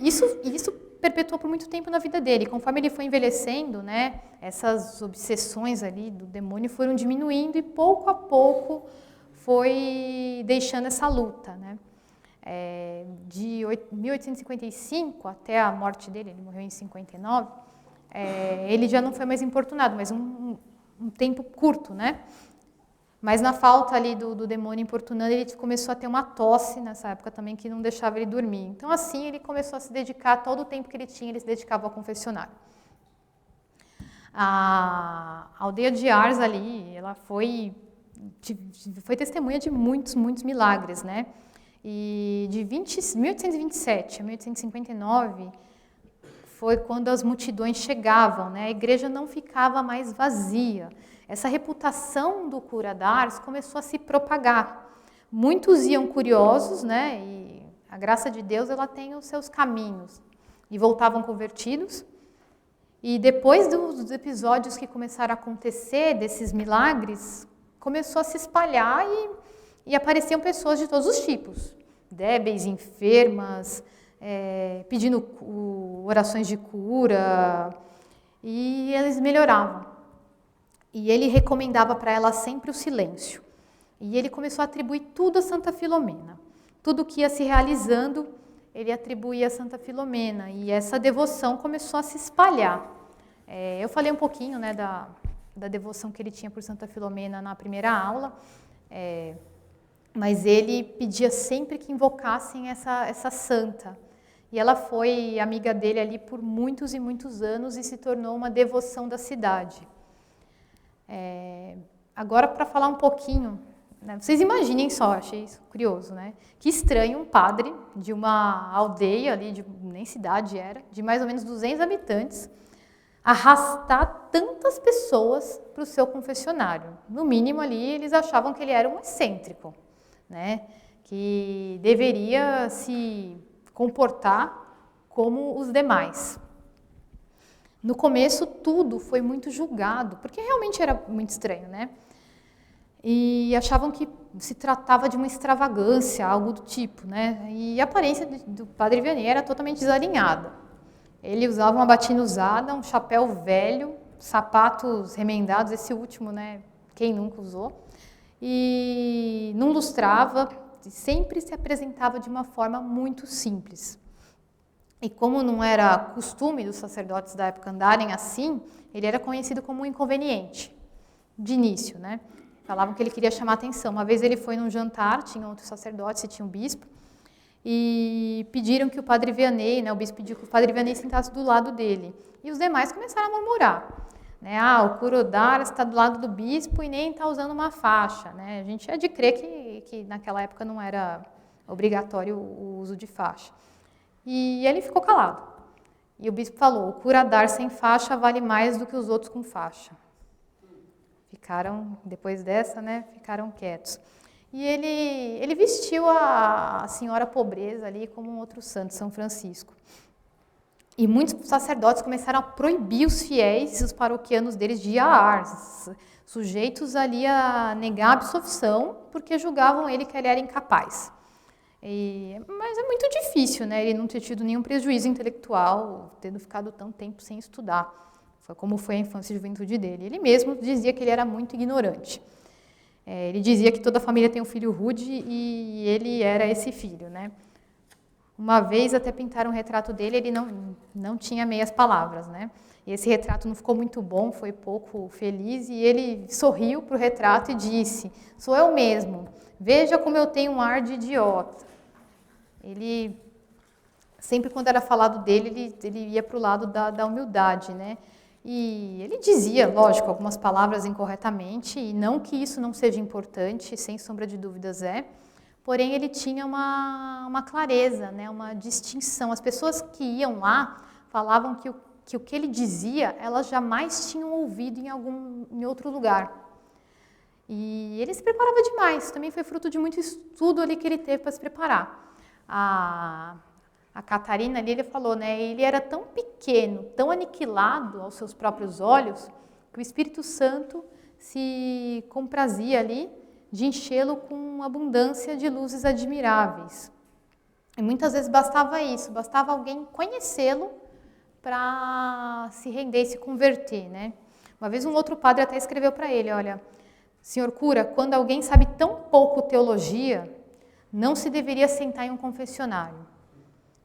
Isso perpetuou por muito tempo na vida dele. Conforme ele foi envelhecendo, né, essas obsessões ali do demônio foram diminuindo e pouco a pouco foi deixando essa luta, né? De 1855 até a morte dele, ele morreu em 59, ele já não foi mais importunado, mas um tempo curto, né? Mas na falta ali do demônio importunando, ele começou a ter uma tosse nessa época também que não deixava ele dormir. Então assim ele começou a se dedicar, todo o tempo que ele tinha, ele se dedicava ao confessionário. A aldeia de Ars ali, ela foi testemunha de muitos milagres, né? E de 1827 a 1859 foi quando as multidões chegavam, né? A igreja não ficava mais vazia. essa reputação do cura d'Ars começou a se propagar. Muitos iam curiosos, né? E a graça de Deus, ela tem os seus caminhos. E voltavam convertidos. E depois dos episódios que começaram a acontecer, desses milagres, começou a se espalhar e apareciam pessoas de todos os tipos. Débeis, enfermas, pedindo orações de cura, e eles melhoravam. E ele recomendava para ela sempre o silêncio. E ele começou a atribuir tudo a Santa Filomena. Tudo que ia se realizando, ele atribuía a Santa Filomena. E essa devoção começou a se espalhar. Eu falei um pouquinho, né, da devoção que ele tinha por Santa Filomena na primeira aula, mas ele pedia sempre que invocassem essa santa. E ela foi amiga dele ali por muitos e muitos anos e se tornou uma devoção da cidade. Agora, para falar um pouquinho, né, vocês imaginem só, achei isso curioso, né? Que estranho um padre de uma aldeia ali, nem cidade era, de mais ou menos 200 habitantes, arrastar tantas pessoas para o seu confessionário. No mínimo ali, eles achavam que ele era um excêntrico, né? Que deveria se comportar como os demais. No começo, tudo foi muito julgado, porque realmente era muito estranho, né? E achavam que se tratava de uma extravagância, algo do tipo, né? E a aparência do Padre Vianney era totalmente desalinhada. Ele usava uma batina usada, um chapéu velho, sapatos remendados, esse último, né? Quem nunca usou? E não lustrava, sempre se apresentava de uma forma muito simples. E como não era costume dos sacerdotes da época andarem assim, ele era conhecido como um inconveniente, de início, né? Falavam que ele queria chamar atenção. Uma vez ele foi num jantar, tinha outros sacerdotes e tinha um bispo, e pediram que o Padre Vianney, né, o bispo pediu que o Padre Vianney sentasse do lado dele. E os demais começaram a murmurar. Né? O cura d'Ars está do lado do bispo e nem está usando uma faixa. Né? A gente é de crer que naquela época não era obrigatório o uso de faixa. E ele ficou calado. E o bispo falou, o cura d'Ars sem faixa vale mais do que os outros com faixa. Ficaram, depois dessa, né, ficaram quietos. E ele vestiu a senhora pobreza ali como um outro santo, São Francisco. E muitos sacerdotes começaram a proibir os fiéis e os paroquianos deles de ir a Ars, sujeitos ali a negar a absolvição, porque julgavam ele que ele era incapaz. Mas é muito difícil, né, ele não ter tido nenhum prejuízo intelectual, tendo ficado tanto tempo sem estudar. Foi como foi a infância e juventude dele. Ele mesmo dizia que ele era muito ignorante. Ele dizia que toda família tem um filho rude e ele era esse filho, né? Uma vez até pintaram um retrato dele, ele não tinha meias palavras, né? E esse retrato não ficou muito bom, foi pouco feliz, e ele sorriu para o retrato e disse, sou eu mesmo, veja como eu tenho um ar de idiota. Ele, sempre quando era falado dele, ele ia para o lado da humildade, né? E ele dizia, lógico, algumas palavras incorretamente, e não que isso não seja importante, sem sombra de dúvidas porém ele tinha uma clareza, né, uma distinção. As pessoas que iam lá falavam que o que ele dizia, elas jamais tinham ouvido em outro lugar. E ele se preparava demais, também foi fruto de muito estudo ali que ele teve para se preparar. A Catarina ali, ele falou, né, ele era tão pequeno, tão aniquilado aos seus próprios olhos, que o Espírito Santo se comprazia ali de enchê-lo com abundância de luzes admiráveis. E muitas vezes bastava isso, bastava alguém conhecê-lo para se render e se converter, né? Uma vez um outro padre até escreveu para ele, olha, senhor cura, quando alguém sabe tão pouco teologia, não se deveria sentar em um confessionário.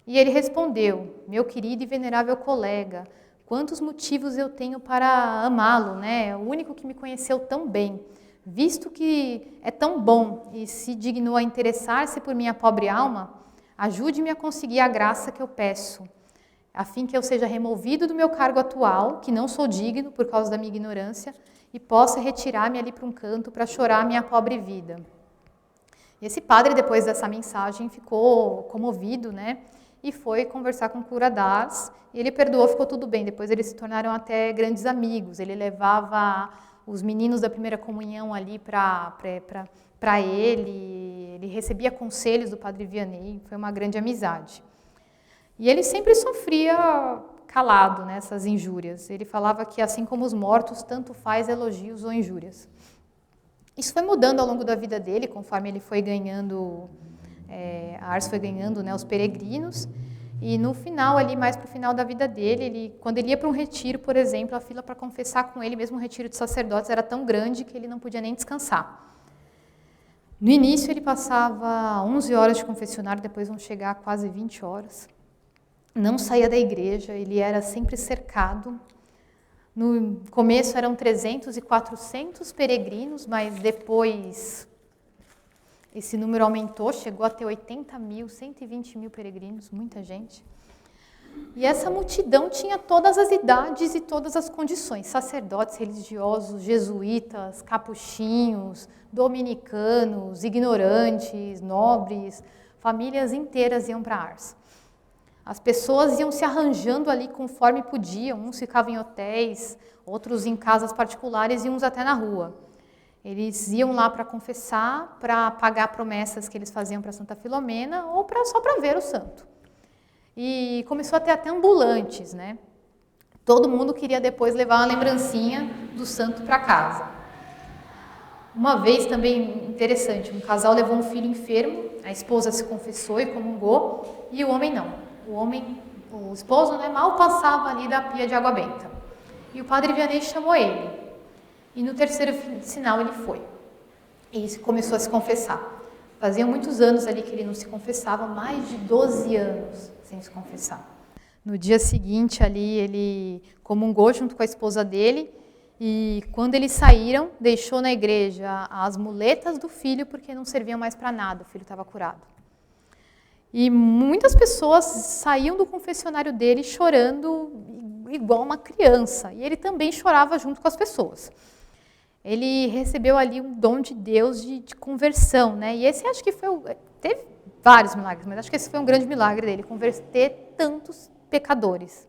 E ele respondeu, meu querido e venerável colega, quantos motivos eu tenho para amá-lo, né? O único que me conheceu tão bem, visto que é tão bom e se dignou a interessar-se por minha pobre alma, ajude-me a conseguir a graça que eu peço, a fim que eu seja removido do meu cargo atual, que não sou digno por causa da minha ignorância, e possa retirar-me ali para um canto para chorar a minha pobre vida. E esse padre, depois dessa mensagem, ficou comovido, né? E foi conversar com o cura d'Ars, e ele perdoou, ficou tudo bem. Depois eles se tornaram até grandes amigos. Ele levava os meninos da primeira comunhão ali para ele recebia conselhos do Padre Vianney, foi uma grande amizade. E ele sempre sofria calado nessas injúrias. Ele falava que, assim como os mortos, tanto faz elogios ou injúrias. Isso foi mudando ao longo da vida dele, conforme ele foi ganhando, a Ars foi ganhando, né, os peregrinos. E no final, ali, mais para o final da vida dele, quando ele ia para um retiro, por exemplo, a fila para confessar com ele, mesmo um retiro de sacerdotes, era tão grande que ele não podia nem descansar. No início, ele passava 11 horas de confessionário, depois vão chegar a quase 20 horas. Não saía da igreja, ele era sempre cercado. No começo eram 300 e 400 peregrinos, mas depois esse número aumentou, chegou a ter 80 mil, 120 mil peregrinos, muita gente. E essa multidão tinha todas as idades e todas as condições, sacerdotes religiosos, jesuítas, capuchinhos, dominicanos, ignorantes, nobres, famílias inteiras iam para Ars. As pessoas iam se arranjando ali conforme podiam, uns ficavam em hotéis, outros em casas particulares e uns até na rua. Eles iam lá para confessar, para pagar promessas que eles faziam para Santa Filomena ou só para ver o santo. E começou a ter até ambulantes, né? Todo mundo queria depois levar uma lembrancinha do santo para casa. Uma vez também interessante, um casal levou um filho enfermo, a esposa se confessou e comungou, e o homem não. O esposo, né, mal passava ali da pia de água benta. E o Padre Vianney chamou ele. E no terceiro sinal ele foi. E começou a se confessar. Fazia muitos anos ali que ele não se confessava, mais de 12 anos sem se confessar. No dia seguinte ali ele comungou junto com a esposa dele e quando eles saíram, deixou na igreja as muletas do filho porque não serviam mais para nada, o filho estava curado. E muitas pessoas saíam do confessionário dele chorando igual uma criança. E ele também chorava junto com as pessoas. Ele recebeu ali um dom de Deus de conversão, né? E esse acho que teve vários milagres, mas acho que esse foi um grande milagre dele, converter tantos pecadores.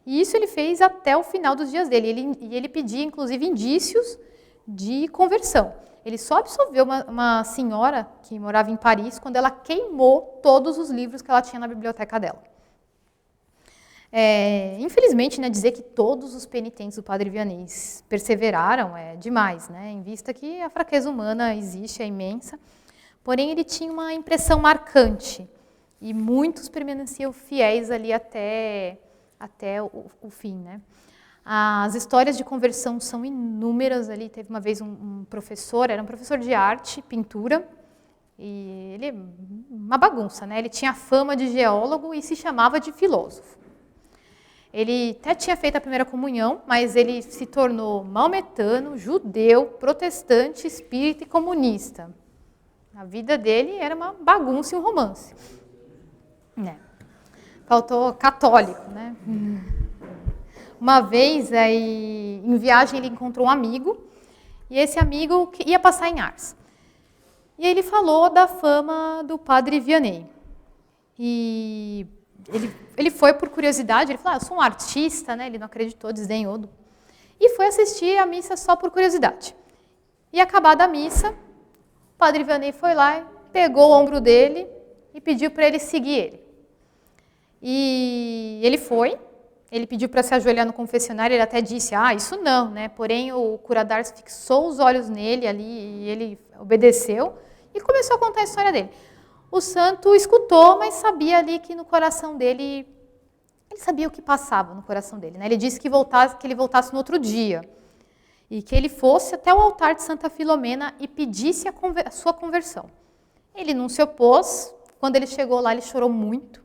E isso ele fez até o final dos dias dele. E ele pedia, inclusive, indícios de conversão. Ele só absolveu uma senhora que morava em Paris quando ela queimou todos os livros que ela tinha na biblioteca dela. Infelizmente, né, dizer que todos os penitentes do Padre Vianney perseveraram é demais, né, em vista que a fraqueza humana existe, é imensa. Porém, ele tinha uma impressão marcante e muitos permaneciam fiéis ali até o fim, né. As histórias de conversão são inúmeras ali. Teve uma vez um professor, era um professor de arte, pintura, e ele, uma bagunça, né? Ele tinha fama de geólogo e se chamava de filósofo. Ele até tinha feito a primeira comunhão, mas ele se tornou maometano, judeu, protestante, espírita e comunista. A vida dele era uma bagunça e um romance. Né? Faltou católico, né? Uma vez, em viagem, ele encontrou um amigo, e esse amigo ia passar em Ars. E ele falou da fama do Padre Vianney. E ele foi por curiosidade, ele falou, eu sou um artista, né? Ele não acreditou, desdenhou. E foi assistir a missa só por curiosidade. E acabada a missa, o Padre Vianney foi lá, pegou o ombro dele e pediu para ele seguir ele. E ele foi. Ele pediu para se ajoelhar no confessionário, ele até disse, isso não, né? Porém, o curador fixou os olhos nele ali e ele obedeceu e começou a contar a história dele. O santo escutou, mas sabia ali que no coração dele, ele sabia o que passava no coração dele, né? Ele disse que ele voltasse no outro dia e que ele fosse até o altar de Santa Filomena e pedisse a sua conversão. Ele não se opôs, quando ele chegou lá ele chorou muito.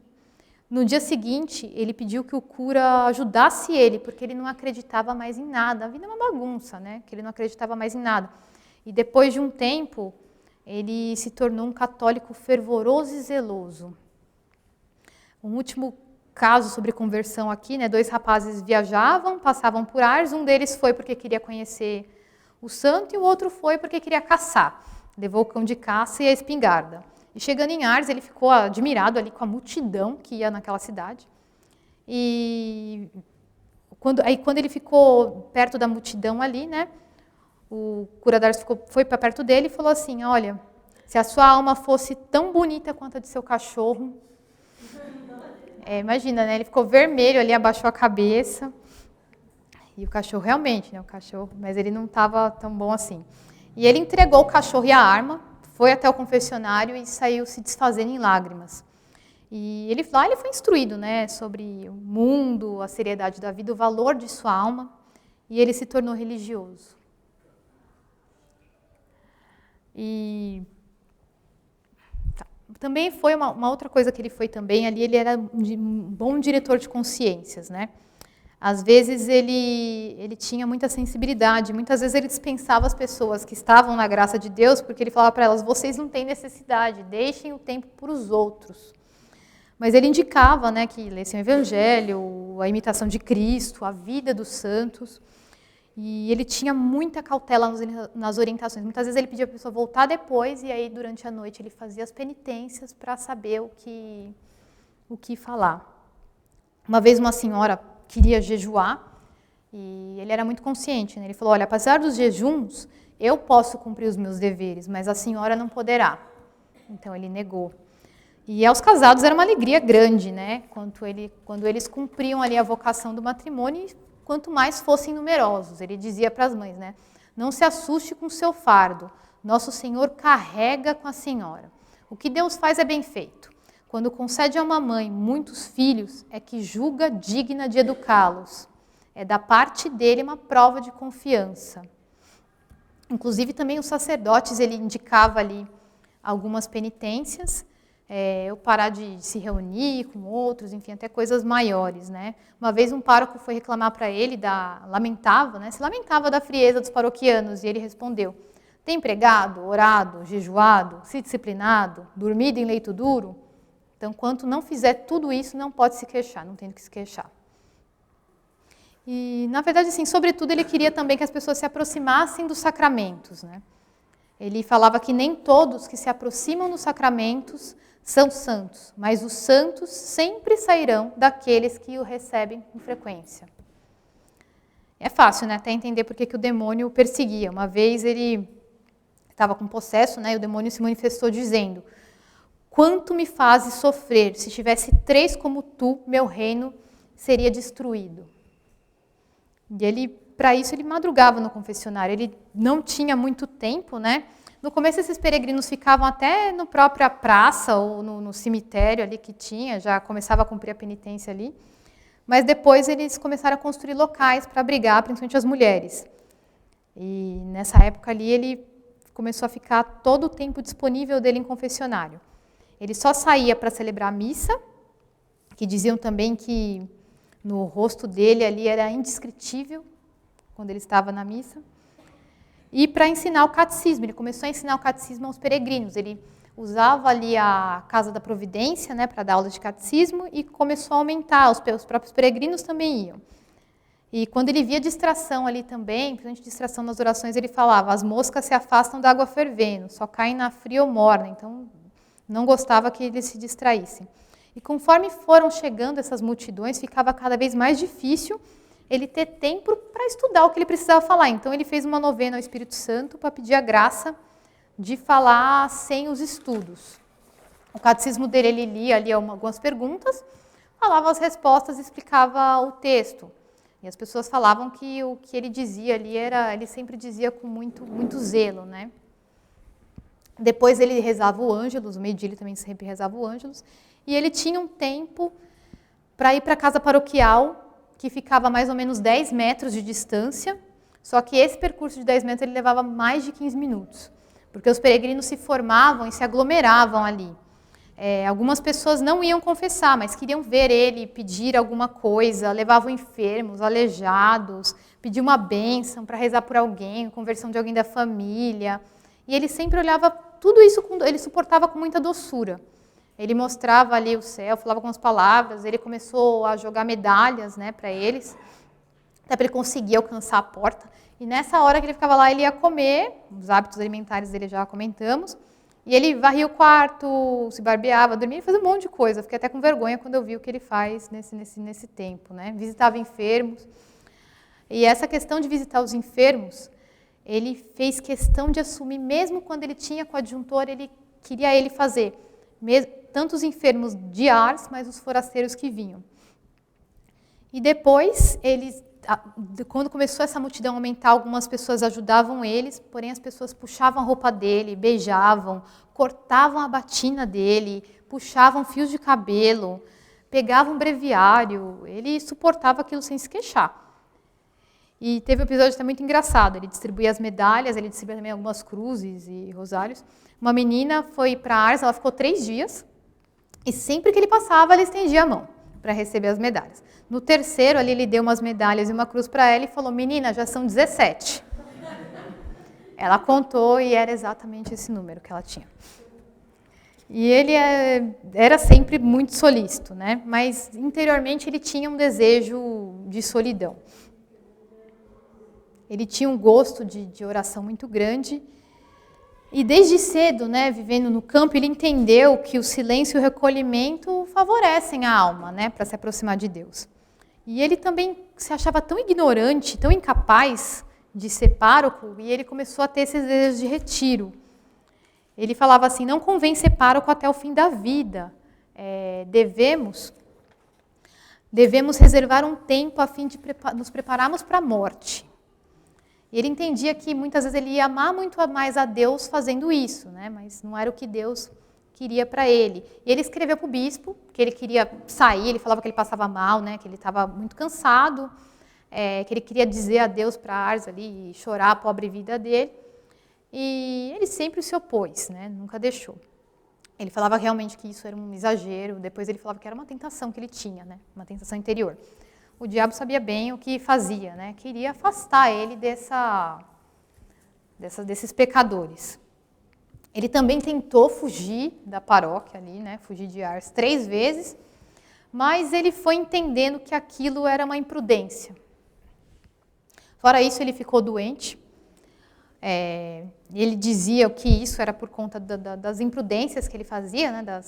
No dia seguinte, ele pediu que o cura ajudasse ele, porque ele não acreditava mais em nada. A vida é uma bagunça, né? Que ele não acreditava mais em nada. E depois de um tempo, ele se tornou um católico fervoroso e zeloso. Um último caso sobre conversão aqui, né? 2 rapazes viajavam, passavam por Ars. Um deles foi porque queria conhecer o santo e o outro foi porque queria caçar. Levou o cão de caça e a espingarda. E chegando em Ars, ele ficou admirado ali com a multidão que ia naquela cidade. E quando ele ficou perto da multidão ali, né, o cura d'Ars foi para perto dele e falou assim, olha, se a sua alma fosse tão bonita quanto a de seu cachorro... imagina, né? Ele ficou vermelho ali, abaixou a cabeça. E o cachorro realmente, né? O cachorro, mas ele não estava tão bom assim. E ele entregou o cachorro e a arma, foi até o confessionário e saiu se desfazendo em lágrimas. E ele foi instruído, né, sobre o mundo, a seriedade da vida, o valor de sua alma, e ele se tornou religioso. E também foi uma outra coisa que ele foi também, ali ele era um bom diretor de consciências, né? Às vezes ele tinha muita sensibilidade, muitas vezes ele dispensava as pessoas que estavam na graça de Deus, porque ele falava para elas, vocês não têm necessidade, deixem o tempo para os outros. Mas ele indicava, né, que lessem o Evangelho, a imitação de Cristo, a vida dos santos, e ele tinha muita cautela nas orientações. Muitas vezes ele pedia para a pessoa voltar depois, e aí durante a noite ele fazia as penitências para saber o que falar. Uma vez uma senhora queria jejuar, e ele era muito consciente, né? Ele falou, olha, apesar dos jejuns, eu posso cumprir os meus deveres, mas a senhora não poderá. Então ele negou. E aos casados era uma alegria grande, né? Quando eles cumpriam ali a vocação do matrimônio, quanto mais fossem numerosos. Ele dizia para as mães, né? Não se assuste com o seu fardo, nosso Senhor carrega com a senhora. O que Deus faz é bem feito. Quando concede a uma mãe muitos filhos, é que julga digna de educá-los. É da parte dele uma prova de confiança. Inclusive também os sacerdotes, ele indicava ali algumas penitências, eu parar de se reunir com outros, enfim, até coisas maiores, né? Uma vez um pároco foi reclamar para ele, se lamentava da frieza dos paroquianos, e ele respondeu, tem pregado, orado, jejuado, se disciplinado, dormido em leito duro? Então, enquanto não fizer tudo isso, não pode se queixar, não tem do que se queixar. E, na verdade, assim, sobretudo, ele queria também que as pessoas se aproximassem dos sacramentos, né? Ele falava que nem todos que se aproximam dos sacramentos são santos, mas os santos sempre sairão daqueles que o recebem com frequência. É fácil, né, até entender por que o demônio o perseguia. Uma vez ele estava com possesso, né, e o demônio se manifestou dizendo, quanto me fazes sofrer, se tivesse 3 como tu, meu reino seria destruído. E ele, para isso, ele madrugava no confessionário, ele não tinha muito tempo, né? No começo, esses peregrinos ficavam até na própria praça ou no cemitério ali que tinha, já começava a cumprir a penitência ali. Mas depois eles começaram a construir locais para abrigar, principalmente as mulheres. E nessa época ali, ele começou a ficar todo o tempo disponível dele em confessionário. Ele só saía para celebrar a missa, que diziam também que no rosto dele ali era indescritível, quando ele estava na missa. E para ensinar o catecismo, ele começou a ensinar o catecismo aos peregrinos. Ele usava ali a Casa da Providência, né, para dar aula de catecismo, e começou a aumentar, os próprios peregrinos também iam. E quando ele via distração ali também, principalmente distração nas orações, ele falava, as moscas se afastam da água fervendo, só caem na fria ou morna, então não gostava que eles se distraíssem. E conforme foram chegando essas multidões, ficava cada vez mais difícil ele ter tempo para estudar o que ele precisava falar. Então ele fez uma novena ao Espírito Santo para pedir a graça de falar sem os estudos. O catecismo dele, ele lia ali algumas perguntas, falava as respostas e explicava o texto. E as pessoas falavam que o que ele dizia ali ele sempre dizia com muito zelo, né? Depois ele rezava o Ângelus, o meio-dia ele também sempre rezava o Ângelus, e ele tinha um tempo para ir para a casa paroquial, que ficava a mais ou menos 10 metros de distância, só que esse percurso de 10 metros ele levava mais de 15 minutos, porque os peregrinos se formavam e se aglomeravam ali. Algumas pessoas não iam confessar, mas queriam ver ele, pedir alguma coisa, levavam enfermos, aleijados, pediam uma bênção para rezar por alguém, conversão de alguém da família. E ele sempre olhava tudo isso, ele suportava com muita doçura. Ele mostrava ali o céu, falava algumas palavras, ele começou a jogar medalhas, né, para eles, até para ele conseguir alcançar a porta. E nessa hora que ele ficava lá, ele ia comer, os hábitos alimentares dele já comentamos, e ele varria o quarto, se barbeava, dormia, ele fazia um monte de coisa. Fiquei até com vergonha quando eu vi o que ele faz nesse tempo, né? Visitava enfermos. E essa questão de visitar os enfermos, ele fez questão de assumir, mesmo quando ele tinha coadjutor, ele queria ele fazer, tanto os enfermos de Ars, mas os forasteiros que vinham. E depois, quando começou essa multidão a aumentar, algumas pessoas ajudavam eles, porém as pessoas puxavam a roupa dele, beijavam, cortavam a batina dele, puxavam fios de cabelo, pegavam um breviário, ele suportava aquilo sem se queixar. E teve um episódio até muito engraçado, ele distribuía as medalhas, ele distribuía também algumas cruzes e rosários. Uma menina foi para Ars, ela ficou 3 dias, e sempre que ele passava, ela estendia a mão para receber as medalhas. No terceiro, ali, ele deu umas medalhas e uma cruz para ela e falou, menina, já são 17. Ela contou e era exatamente esse número que ela tinha. E ele era sempre muito solícito, né? Mas interiormente ele tinha um desejo de solidão. Ele tinha um gosto de oração muito grande. E desde cedo, né, vivendo no campo, ele entendeu que o silêncio e o recolhimento favorecem a alma, né, para se aproximar de Deus. E ele também se achava tão ignorante, tão incapaz de ser pároco, e ele começou a ter esses desejos de retiro. Ele falava assim, não convém ser pároco até o fim da vida. Devemos reservar um tempo a fim de nos prepararmos para a morte. E ele entendia que muitas vezes ele ia amar muito mais a Deus fazendo isso, né? Mas não era o que Deus queria para ele. E ele escreveu para o bispo que ele queria sair, ele falava que ele passava mal, né? Que ele estava muito cansado, que ele queria dizer adeus para Ars ali e chorar a pobre vida dele. E ele sempre se opôs, né? Nunca deixou. Ele falava realmente que isso era um exagero, depois ele falava que era uma tentação que ele tinha, né? Uma tentação interior. O diabo sabia bem o que fazia, né? Queria afastar ele desses pecadores. Ele também tentou fugir da paróquia ali, né? Fugir de Ars 3 vezes, mas ele foi entendendo que aquilo era uma imprudência. Fora isso, ele ficou doente. Ele dizia que isso era por conta das imprudências que ele fazia, né?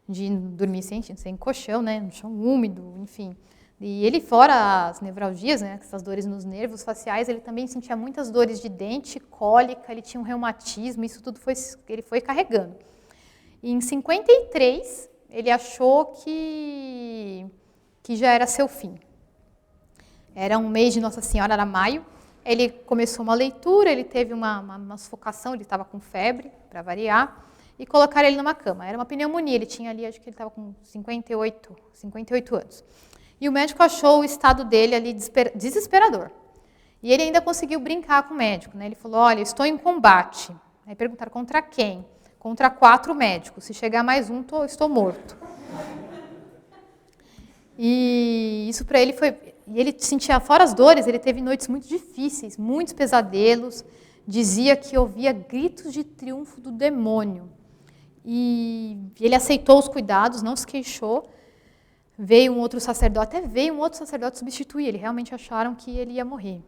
De dormir sem colchão, né? No chão úmido, enfim. E ele, fora as nevralgias, né, essas dores nos nervos faciais, ele também sentia muitas dores de dente, cólica, ele tinha um reumatismo, isso tudo ele foi carregando. E em 53, ele achou que já era seu fim. Era um mês de Nossa Senhora, era maio, ele começou uma leitura, ele teve uma sufocação, ele estava com febre, para variar, e colocaram ele numa cama. Era uma pneumonia, ele tinha ali, acho que ele estava com 58 anos. E o médico achou o estado dele ali desesperador. E ele ainda conseguiu brincar com o médico, né? Ele falou, olha, estou em combate. Aí perguntaram, contra quem? Contra 4 médicos. Se chegar mais um, estou morto. E isso para ele foi... E ele sentia, fora as dores, ele teve noites muito difíceis, muitos pesadelos. Dizia que ouvia gritos de triunfo do demônio. E ele aceitou os cuidados, não se queixou. Veio um outro sacerdote substituir, ele realmente acharam que ele ia morrer.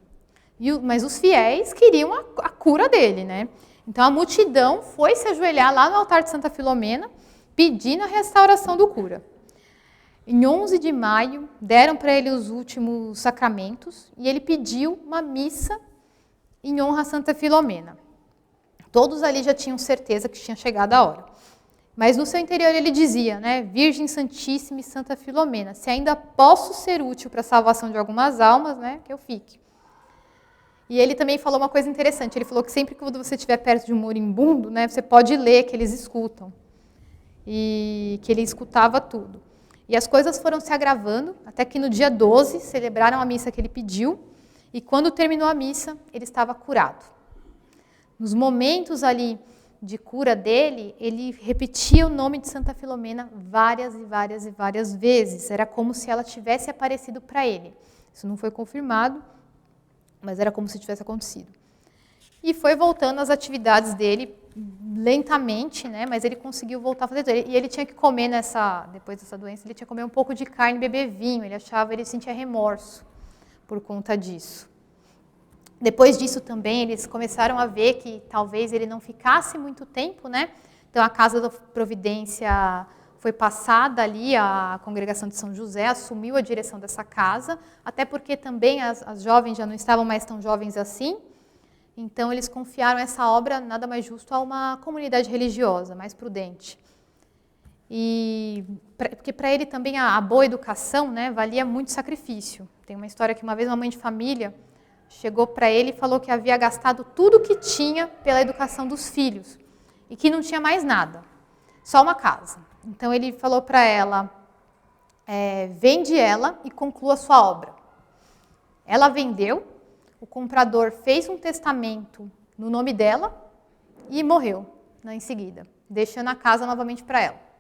Mas os fiéis queriam a cura dele, né? Então a multidão foi se ajoelhar lá no altar de Santa Filomena, pedindo a restauração do cura. Em 11 de maio, deram para ele os últimos sacramentos e ele pediu uma missa em honra a Santa Filomena. Todos ali já tinham certeza que tinha chegado a hora. Mas no seu interior ele dizia, né, Virgem Santíssima e Santa Filomena, se ainda posso ser útil para a salvação de algumas almas, né, que eu fique. E ele também falou uma coisa interessante, ele falou que sempre que você estiver perto de um moribundo, né, você pode ler que eles escutam. E que ele escutava tudo. E as coisas foram se agravando, até que no dia 12 celebraram a missa que ele pediu, e quando terminou a missa, ele estava curado. Nos momentos ali de cura dele, ele repetia o nome de Santa Filomena várias e várias e várias vezes. Era como se ela tivesse aparecido para ele. Isso não foi confirmado, mas era como se tivesse acontecido. E foi voltando às atividades dele lentamente, né? Mas ele conseguiu voltar a fazer tudo. E ele tinha que comer depois dessa doença, ele tinha que comer um pouco de carne e beber vinho. Ele sentia remorso por conta disso. Depois disso também, eles começaram a ver que talvez ele não ficasse muito tempo, né? Então, a Casa da Providência foi passada ali, a Congregação de São José assumiu a direção dessa casa, até porque também as jovens já não estavam mais tão jovens assim. Então, eles confiaram essa obra, nada mais justo, a uma comunidade religiosa, mais prudente. Porque para ele também a boa educação, né, valia muito sacrifício. Tem uma história que uma vez uma mãe de família chegou para ele e falou que havia gastado tudo que tinha pela educação dos filhos e que não tinha mais nada, só uma casa. Então ele falou para ela, vende ela e conclua sua obra. Ela vendeu, o comprador fez um testamento no nome dela e morreu em seguida, deixando a casa novamente para ela.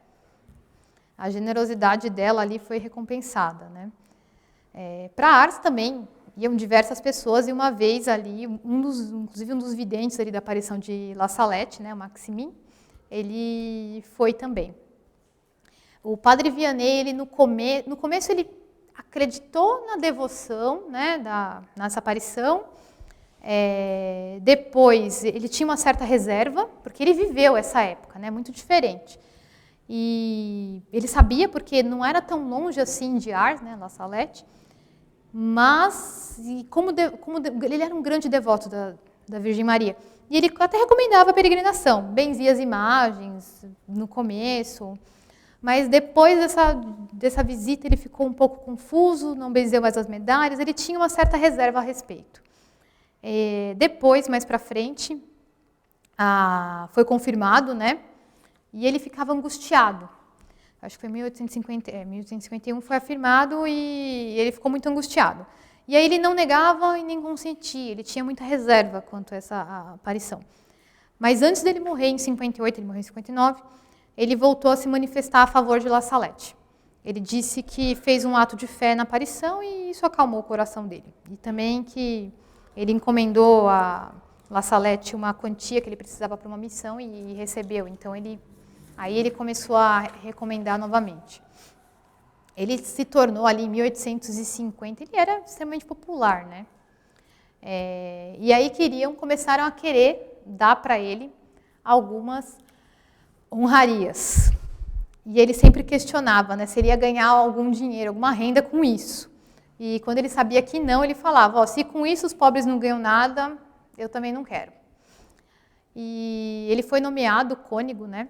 A generosidade dela ali foi recompensada, né? Para Ars também iam diversas pessoas e uma vez ali, inclusive um dos videntes ali da aparição de La Salette, né, o Maximin, ele foi também. O padre Vianney, ele no começo ele acreditou na devoção, né, nessa aparição. Depois ele tinha uma certa reserva, porque ele viveu essa época, né, muito diferente. E ele sabia, porque não era tão longe assim de Ars, né, La Salette, mas ele era um grande devoto da Virgem Maria. E ele até recomendava a peregrinação, benzia as imagens no começo, mas depois dessa visita ele ficou um pouco confuso, não benzeu mais as medalhas, ele tinha uma certa reserva a respeito. Depois, mais para frente, foi confirmado, né? E ele ficava angustiado. Acho que foi em 1851 foi afirmado e ele ficou muito angustiado. E aí ele não negava e nem consentia, ele tinha muita reserva quanto a essa aparição. Mas antes dele morrer, em 58, ele morreu em 59, ele voltou a se manifestar a favor de La Salette. Ele disse que fez um ato de fé na aparição e isso acalmou o coração dele. E também que ele encomendou a La Salette uma quantia que ele precisava para uma missão e recebeu. Então aí ele começou a recomendar novamente. Ele se tornou ali em 1850, ele era extremamente popular, né? E aí começaram a querer dar para ele algumas honrarias. E ele sempre questionava, né, se ele ia ganhar algum dinheiro, alguma renda com isso. E quando ele sabia que não, ele falava, se com isso os pobres não ganham nada, eu também não quero. E ele foi nomeado cônego, né?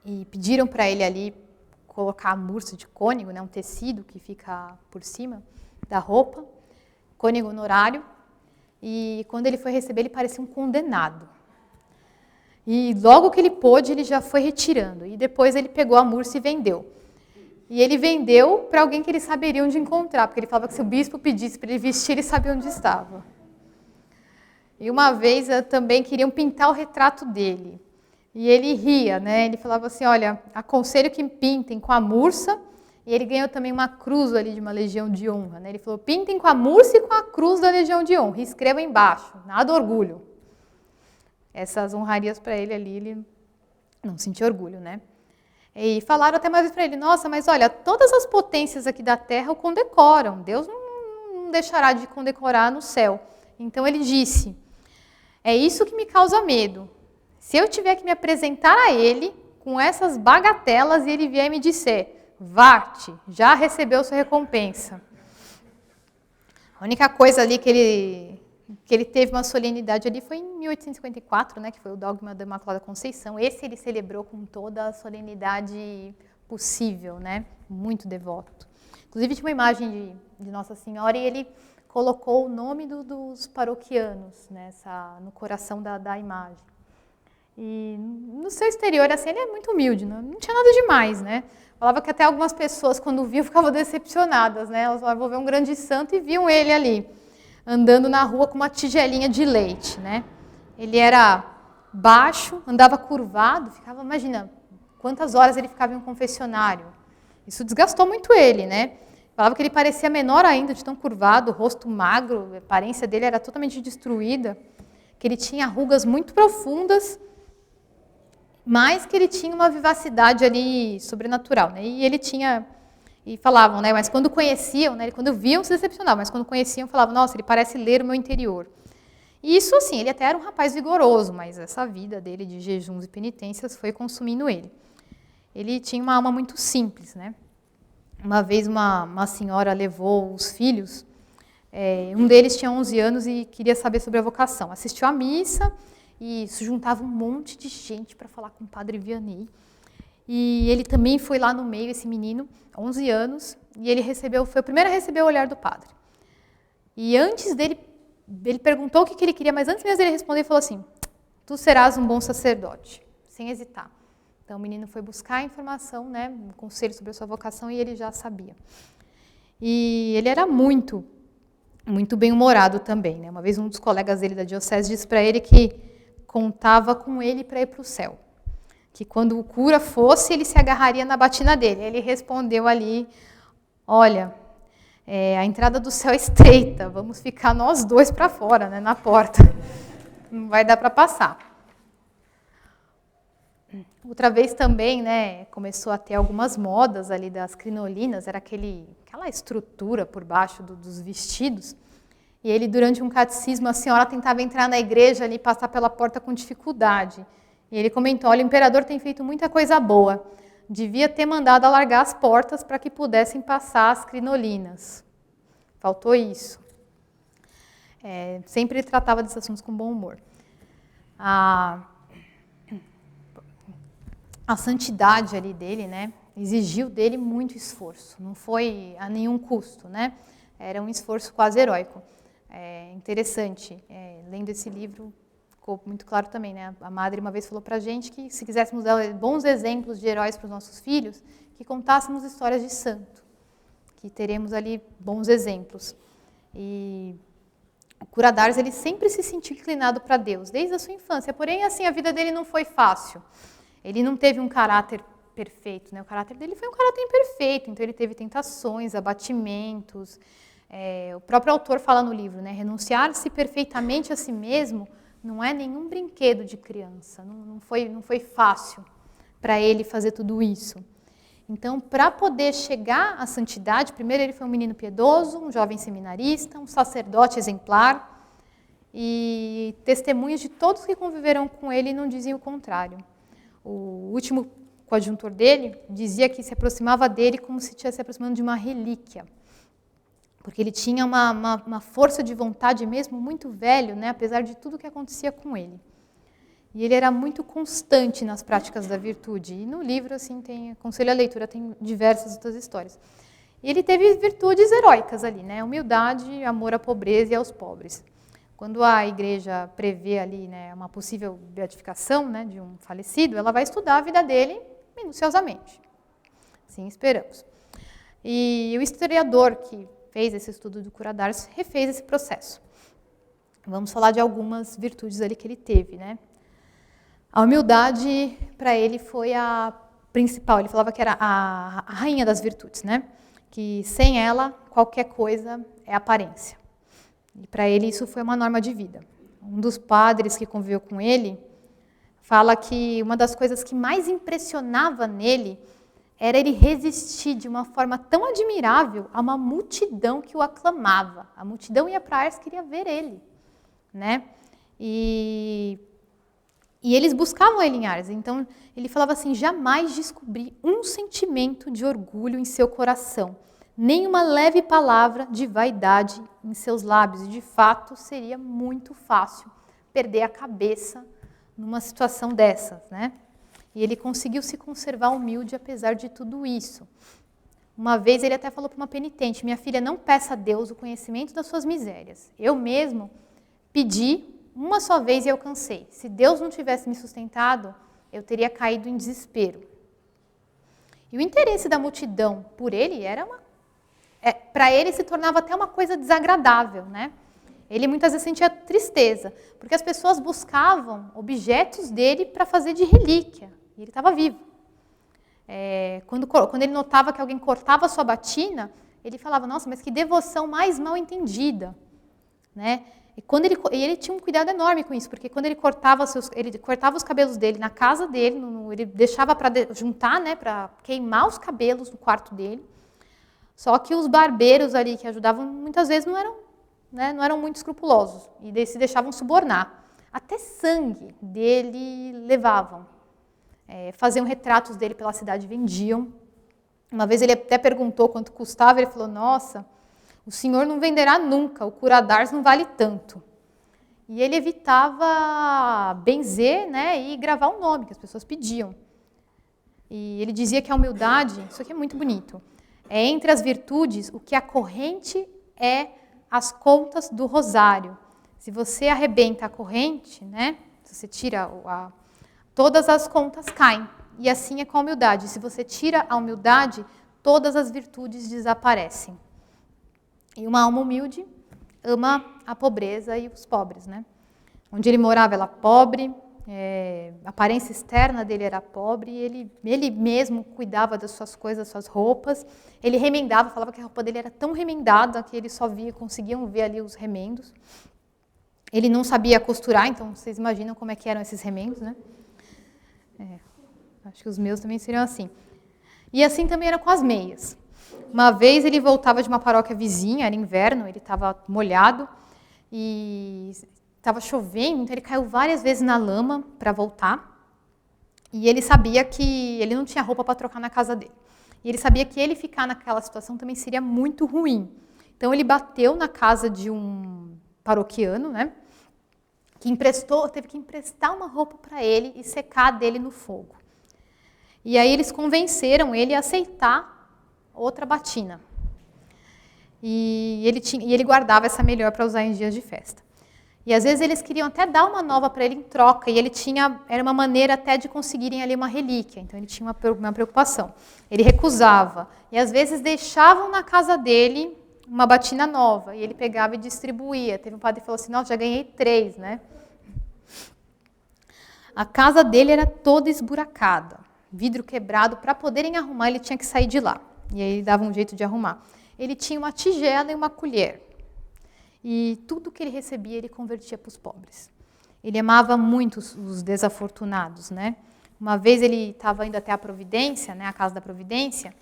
E pediram para ele ali colocar a mursa de cônego, né, um tecido que fica por cima da roupa, cônego honorário. E quando ele foi receber, ele parecia um condenado. E logo que ele pôde, ele já foi retirando. E depois ele pegou a mursa e vendeu. E ele vendeu para alguém que ele saberia onde encontrar, porque ele falava que se o bispo pedisse para ele vestir, ele sabia onde estava. E uma vez também queriam pintar o retrato dele. E ele ria, né? Ele falava assim, olha, aconselho que pintem com a mursa. E ele ganhou também uma cruz ali de uma legião de honra, né? Ele falou, pintem com a mursa e com a cruz da legião de honra. E escrevam embaixo, nada orgulho. Essas honrarias para ele ali, ele não sentia orgulho, né? E falaram até mais para ele, nossa, mas olha, todas as potências aqui da terra o condecoram. Deus não deixará de condecorar no céu. Então ele disse, é isso que me causa medo. Se eu tiver que me apresentar a ele com essas bagatelas e ele vier me dizer, Varte, já recebeu sua recompensa. A única coisa ali que ele teve uma solenidade ali foi em 1854, né, que foi o dogma da Imaculada Conceição. Esse ele celebrou com toda a solenidade possível, né, muito devoto. Inclusive tinha uma imagem de Nossa Senhora e ele colocou o nome dos paroquianos, né, no coração da imagem. E no seu exterior, assim, ele é muito humilde, não tinha nada demais, né? Falava que até algumas pessoas, quando viam, ficavam decepcionadas, né? Elas falavam, vou ver um grande santo e viam ele ali, andando na rua com uma tigelinha de leite, né? Ele era baixo, andava curvado, imagina, quantas horas ele ficava em um confessionário. Isso desgastou muito ele, né? Falava que ele parecia menor ainda, de tão curvado, rosto magro, a aparência dele era totalmente destruída, que ele tinha rugas muito profundas, mas que ele tinha uma vivacidade ali sobrenatural, né? E ele tinha, e falavam, né? Mas quando conheciam, né? Quando viam, se decepcionavam, mas quando conheciam, falavam, nossa, ele parece ler o meu interior. E isso, assim, ele até era um rapaz vigoroso, mas essa vida dele de jejuns e penitências foi consumindo ele. Ele tinha uma alma muito simples, né? Uma vez uma senhora levou os filhos Um deles tinha 11 anos e queria saber sobre a vocação. Assistiu à missa e se juntava um monte de gente para falar com o padre Vianney. E ele também foi lá no meio, esse menino, 11 anos, e ele foi o primeiro a receber o olhar do padre. E antes dele, ele perguntou o que ele queria, mas antes mesmo dele responder, ele falou assim: tu serás um bom sacerdote, sem hesitar. Então o menino foi buscar a informação, né, um conselho sobre a sua vocação, e ele já sabia. E ele era muito bem-humorado também, né? Uma vez um dos colegas dele da diocese disse para ele que contava com ele para ir para o céu. Que quando o cura fosse, ele se agarraria na batina dele. Ele respondeu ali: olha, a entrada do céu é estreita, vamos ficar nós dois para fora, né, na porta. Não vai dar para passar. Outra vez também, né, começou a ter algumas modas ali das crinolinas, era aquela estrutura por baixo dos vestidos. E ele, durante um catecismo, a senhora tentava entrar na igreja ali, passar pela porta com dificuldade. E ele comentou: olha, o imperador tem feito muita coisa boa. Devia ter mandado alargar as portas para que pudessem passar as crinolinas. Faltou isso. Sempre ele tratava desses assuntos com bom humor. A santidade ali dele, né, exigiu dele muito esforço. Não foi a nenhum custo, né? Era um esforço quase heróico. Interessante, lendo esse livro, ficou muito claro também, né? A madre uma vez falou para a gente que se quiséssemos dar bons exemplos de heróis para os nossos filhos, que contássemos histórias de santo, que teremos ali bons exemplos. E o cura d'Ars, ele sempre se sentiu inclinado para Deus, desde a sua infância. Porém, assim, a vida dele não foi fácil. Ele não teve um caráter perfeito, né? O caráter dele foi um caráter imperfeito, então ele teve tentações, abatimentos. O próprio autor fala no livro, né? Renunciar-se perfeitamente a si mesmo não é nenhum brinquedo de criança. Não foi fácil para ele fazer tudo isso. Então, para poder chegar à santidade, primeiro ele foi um menino piedoso, um jovem seminarista, um sacerdote exemplar, e testemunhos de todos que conviveram com ele não diziam o contrário. O último coadjutor dele dizia que se aproximava dele como se estivesse se aproximando de uma relíquia, porque ele tinha uma força de vontade mesmo muito velho, né, apesar de tudo que acontecia com ele. E ele era muito constante nas práticas da virtude. E no livro, assim, aconselho a leitura, tem diversas outras histórias. E ele teve virtudes heróicas ali, né, humildade, amor à pobreza e aos pobres. Quando a igreja prevê ali, né, uma possível beatificação, né, de um falecido, ela vai estudar a vida dele minuciosamente. Assim esperamos. E o historiador que fez esse estudo do cura d'Ars refez esse processo. Vamos falar de algumas virtudes ali que ele teve, né? A humildade, para ele, foi a principal. Ele falava que era a rainha das virtudes, né? Que sem ela, qualquer coisa é aparência. E para ele isso foi uma norma de vida. Um dos padres que conviveu com ele fala que uma das coisas que mais impressionava nele era ele resistir de uma forma tão admirável a uma multidão que o aclamava. A multidão ia para Ars, queria ver ele, né? E eles buscavam ele em Ars. Então ele falava assim: jamais descobri um sentimento de orgulho em seu coração, nem uma leve palavra de vaidade em seus lábios. E de fato seria muito fácil perder a cabeça numa situação dessas, né? E ele conseguiu se conservar humilde apesar de tudo isso. Uma vez ele até falou para uma penitente: minha filha, não peça a Deus o conhecimento das suas misérias. Eu mesmo pedi uma só vez e alcancei. Se Deus não tivesse me sustentado, eu teria caído em desespero. E o interesse da multidão por ele para ele se tornava até uma coisa desagradável, né? Ele muitas vezes sentia tristeza, porque as pessoas buscavam objetos dele para fazer de relíquia, e ele estava vivo. Quando ele notava que alguém cortava a sua batina, ele falava: nossa, mas que devoção mais mal entendida, né? E ele tinha um cuidado enorme com isso, porque quando ele cortava os cabelos dele na casa dele, ele deixava para juntar, né, para queimar os cabelos no quarto dele. Só que os barbeiros ali que ajudavam muitas vezes não eram muito escrupulosos e se deixavam subornar. Até sangue dele levavam. Faziam retratos dele pela cidade e vendiam. Uma vez ele até perguntou quanto custava, ele falou: nossa, O senhor não venderá nunca, o Curadars não vale tanto. E ele evitava benzer, né, e gravar o nome que as pessoas pediam. E ele dizia que a humildade, isso aqui é muito bonito, é entre as virtudes o que a corrente é as contas do rosário. Se você arrebenta a corrente, né, se você tira todas as contas caem. E assim é com a humildade. Se você tira a humildade, todas as virtudes desaparecem. E uma alma humilde ama a pobreza e os pobres, né? Onde ele morava era pobre, a aparência externa dele era pobre, e ele mesmo cuidava das suas coisas, das suas roupas. Ele remendava, falava que a roupa dele era tão remendada que ele só conseguiam ver ali os remendos. Ele não sabia costurar, então vocês imaginam como é que eram esses remendos, né? Acho que os meus também seriam assim. E assim também era com as meias. Uma vez ele voltava de uma paróquia vizinha, era inverno, ele estava molhado e estava chovendo, então ele caiu várias vezes na lama para voltar. E ele sabia que ele não tinha roupa para trocar na casa dele. E ele sabia que ele ficar naquela situação também seria muito ruim. Então ele bateu na casa de um paroquiano, né? Que teve que emprestar uma roupa para ele e secar dele no fogo. E aí eles convenceram ele a aceitar outra batina. E ele guardava essa melhor para usar em dias de festa. E às vezes eles queriam até dar uma nova para ele em troca, e era uma maneira até de conseguirem ali uma relíquia, então ele tinha uma preocupação. Ele recusava, e às vezes deixavam na casa dele uma batina nova, e ele pegava e distribuía. Teve um padre que falou assim, nossa, já ganhei 3, né? A casa dele era toda esburacada, vidro quebrado, para poderem arrumar ele tinha que sair de lá, e aí ele dava um jeito de arrumar. Ele tinha uma tigela e uma colher. E tudo que ele recebia, ele convertia para os pobres. Ele amava muito os desafortunados, né? Uma vez ele estava indo até a Providência, né, a Casa da Providência,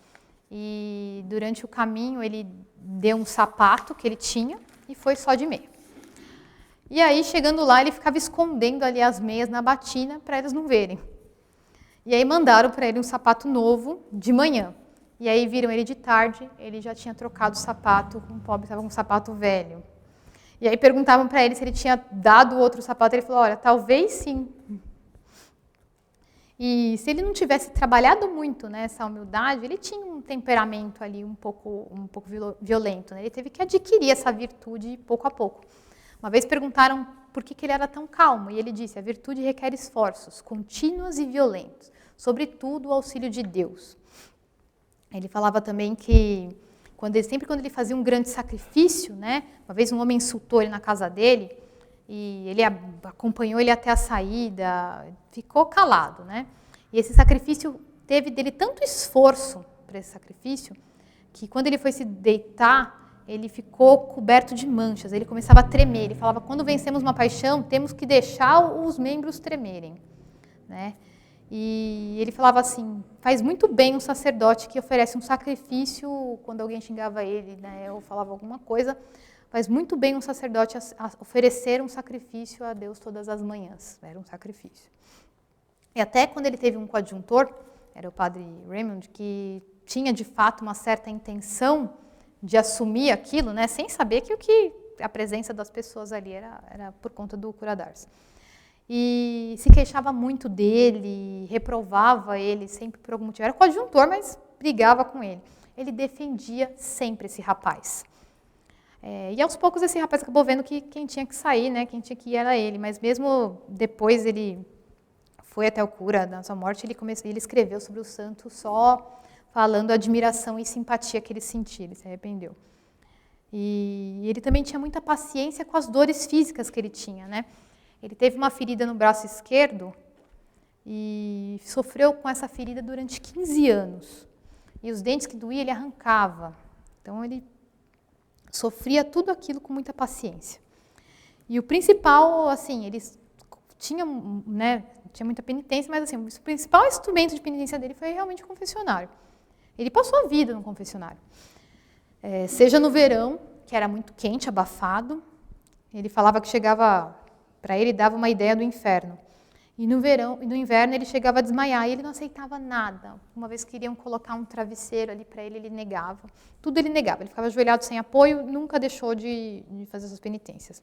e durante o caminho ele deu um sapato que ele tinha e foi só de meia. E aí, chegando lá, ele ficava escondendo ali as meias na batina para eles não verem. E aí mandaram para ele um sapato novo de manhã. E aí viram ele de tarde, ele já tinha trocado o sapato, o pobre estava com um sapato velho. E aí perguntavam para ele se ele tinha dado outro sapato, ele falou, olha, talvez sim. E se ele não tivesse trabalhado muito nessa humildade, ele tinha um temperamento ali um pouco violento, né? Ele teve que adquirir essa virtude pouco a pouco. Uma vez perguntaram por que ele era tão calmo, e ele disse, a virtude requer esforços contínuos e violentos, sobretudo o auxílio de Deus. Ele falava também que sempre quando ele fazia um grande sacrifício, né? Uma vez um homem insultou ele na casa dele e ele acompanhou ele até a saída, ficou calado, né? E esse sacrifício teve dele tanto esforço para esse sacrifício que quando ele foi se deitar, ele ficou coberto de manchas, ele começava a tremer. Ele falava, quando vencemos uma paixão, temos que deixar os membros tremerem, né? E ele falava assim, faz muito bem um sacerdote que oferece um sacrifício quando alguém xingava ele, né, ou falava alguma coisa, faz muito bem um sacerdote a oferecer um sacrifício a Deus todas as manhãs, era um sacrifício. E até quando ele teve um coadjutor, era o padre Raymond, que tinha de fato uma certa intenção de assumir aquilo, né, sem saber que a presença das pessoas ali era por conta do Curadars. E se queixava muito dele, reprovava ele sempre por algum motivo. Era coadjutor, mas brigava com ele. Ele defendia sempre esse rapaz. E aos poucos esse rapaz acabou vendo que quem tinha que sair, né, quem tinha que ir era ele. Mas mesmo depois ele foi até o cura, na sua morte, ele escreveu sobre o santo só falando a admiração e simpatia que ele sentia, ele se arrependeu. E ele também tinha muita paciência com as dores físicas que ele tinha, né? Ele teve uma ferida no braço esquerdo e sofreu com essa ferida durante 15 anos. E os dentes que doía, ele arrancava. Então, ele sofria tudo aquilo com muita paciência. E o principal, assim, eles tinham, né, tinha muita penitência, mas assim, o principal instrumento de penitência dele foi realmente o confessionário. Ele passou a vida no confessionário. Seja no verão, que era muito quente, abafado, ele falava que chegava... Para ele, dava uma ideia do inferno. E no verão, e no inverno ele chegava a desmaiar e ele não aceitava nada. Uma vez queriam colocar um travesseiro ali para ele negava. Tudo ele negava. Ele ficava ajoelhado sem apoio, nunca deixou de fazer suas penitências.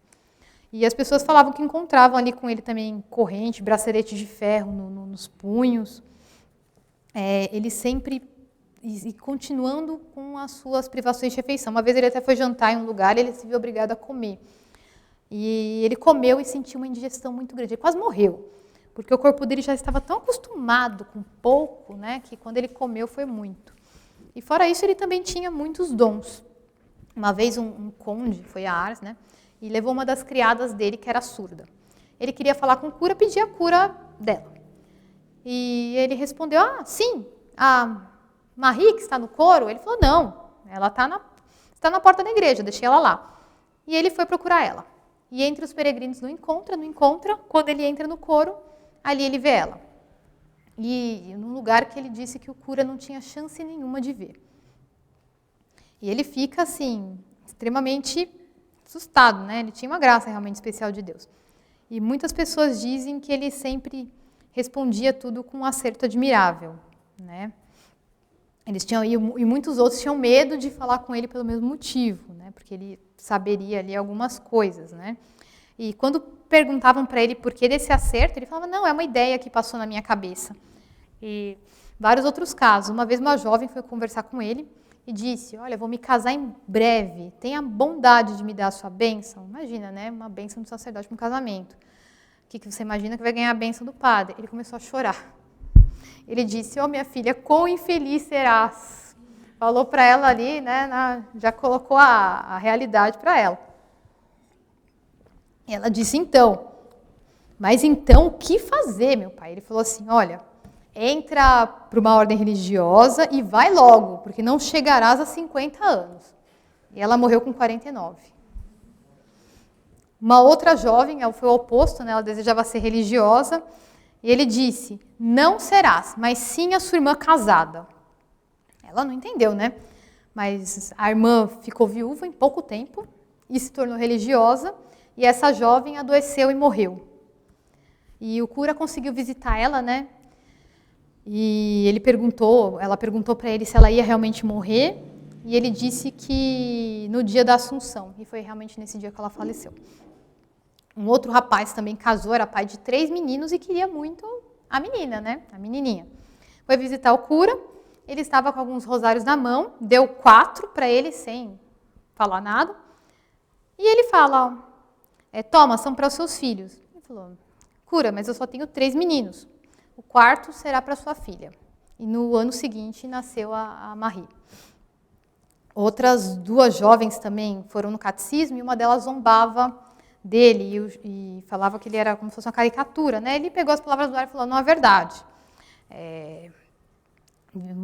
E as pessoas falavam que encontravam ali com ele também corrente, bracelete de ferro nos punhos. Ele sempre e continuando com as suas privações de refeição. Uma vez ele até foi jantar em um lugar e ele se viu obrigado a comer. E ele comeu e sentiu uma indigestão muito grande. Ele quase morreu. Porque o corpo dele já estava tão acostumado com pouco, né, que quando ele comeu foi muito. E fora isso, ele também tinha muitos dons. Uma vez um conde, foi a Ars, né, e levou uma das criadas dele, que era surda. Ele queria falar com o cura, pedia a cura dela. E ele respondeu, sim, a Marie, que está no coro? Ele falou, não, ela está na porta da igreja, deixei ela lá. E ele foi procurar ela. E entre os peregrinos não encontra. Quando ele entra no coro, ali ele vê ela. E num lugar que ele disse que o cura não tinha chance nenhuma de ver. E ele fica, assim, extremamente assustado, né? Ele tinha uma graça realmente especial de Deus. E muitas pessoas dizem que ele sempre respondia tudo com um acerto admirável, né? E muitos outros tinham medo de falar com ele pelo mesmo motivo, né? Porque ele saberia ali algumas coisas, né? E quando perguntavam para ele por que desse acerto, ele falava, não, é uma ideia que passou na minha cabeça. E vários outros casos. Uma vez uma jovem foi conversar com ele e disse, olha, vou me casar em breve, tenha a bondade de me dar a sua bênção. Imagina, né? Uma bênção do sacerdote para um casamento. O que você imagina que vai ganhar a bênção do padre? Ele começou a chorar. Ele disse, minha filha, quão infeliz serás. Falou para ela ali, né? Já colocou a realidade para ela. E ela disse, mas então o que fazer, meu pai? Ele falou assim, olha, entra para uma ordem religiosa e vai logo, porque não chegarás a 50 anos. E ela morreu com 49. Uma outra jovem, ela foi o oposto, né? Ela desejava ser religiosa, e ele disse, não serás, mas sim a sua irmã casada. Ela não entendeu, né? Mas a irmã ficou viúva em pouco tempo e se tornou religiosa, e essa jovem adoeceu e morreu. E o cura conseguiu visitar ela, né? E ela perguntou para ele se ela ia realmente morrer, e ele disse que no dia da Assunção, e foi realmente nesse dia que ela faleceu. Um outro rapaz também casou, era pai de 3 meninos e queria muito a menina, né? A menininha. Foi visitar o cura, ele estava com alguns rosários na mão, deu 4 para ele sem falar nada, e ele fala, toma, são para os seus filhos. Ele falou, cura, mas eu só tenho 3 meninos. O 4º será para sua filha. E no ano seguinte nasceu a Marie. Outras 2 jovens também foram no catecismo e uma delas zombava dele e falava que ele era como se fosse uma caricatura, né? Ele pegou as palavras do ar e falou, não é verdade.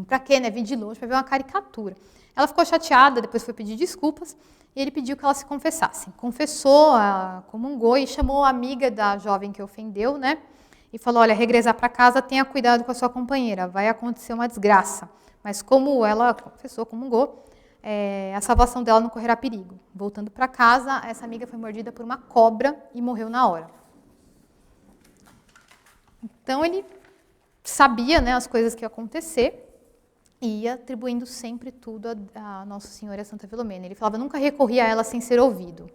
Para quê, né? Vim de longe para ver uma caricatura. Ela ficou chateada, depois foi pedir desculpas, e ele pediu que ela se confessasse. Confessou, comungou e chamou a amiga da jovem que ofendeu, né? E falou, olha, regressar para casa, tenha cuidado com a sua companheira, vai acontecer uma desgraça. Mas como ela confessou, comungou, a salvação dela não correrá perigo. Voltando para casa, essa amiga foi mordida por uma cobra e morreu na hora. Então ele sabia, né, as coisas que iam acontecer e ia atribuindo sempre tudo a Nossa Senhora e a Santa Filomena. Ele falava, nunca recorri a ela sem ser ouvido.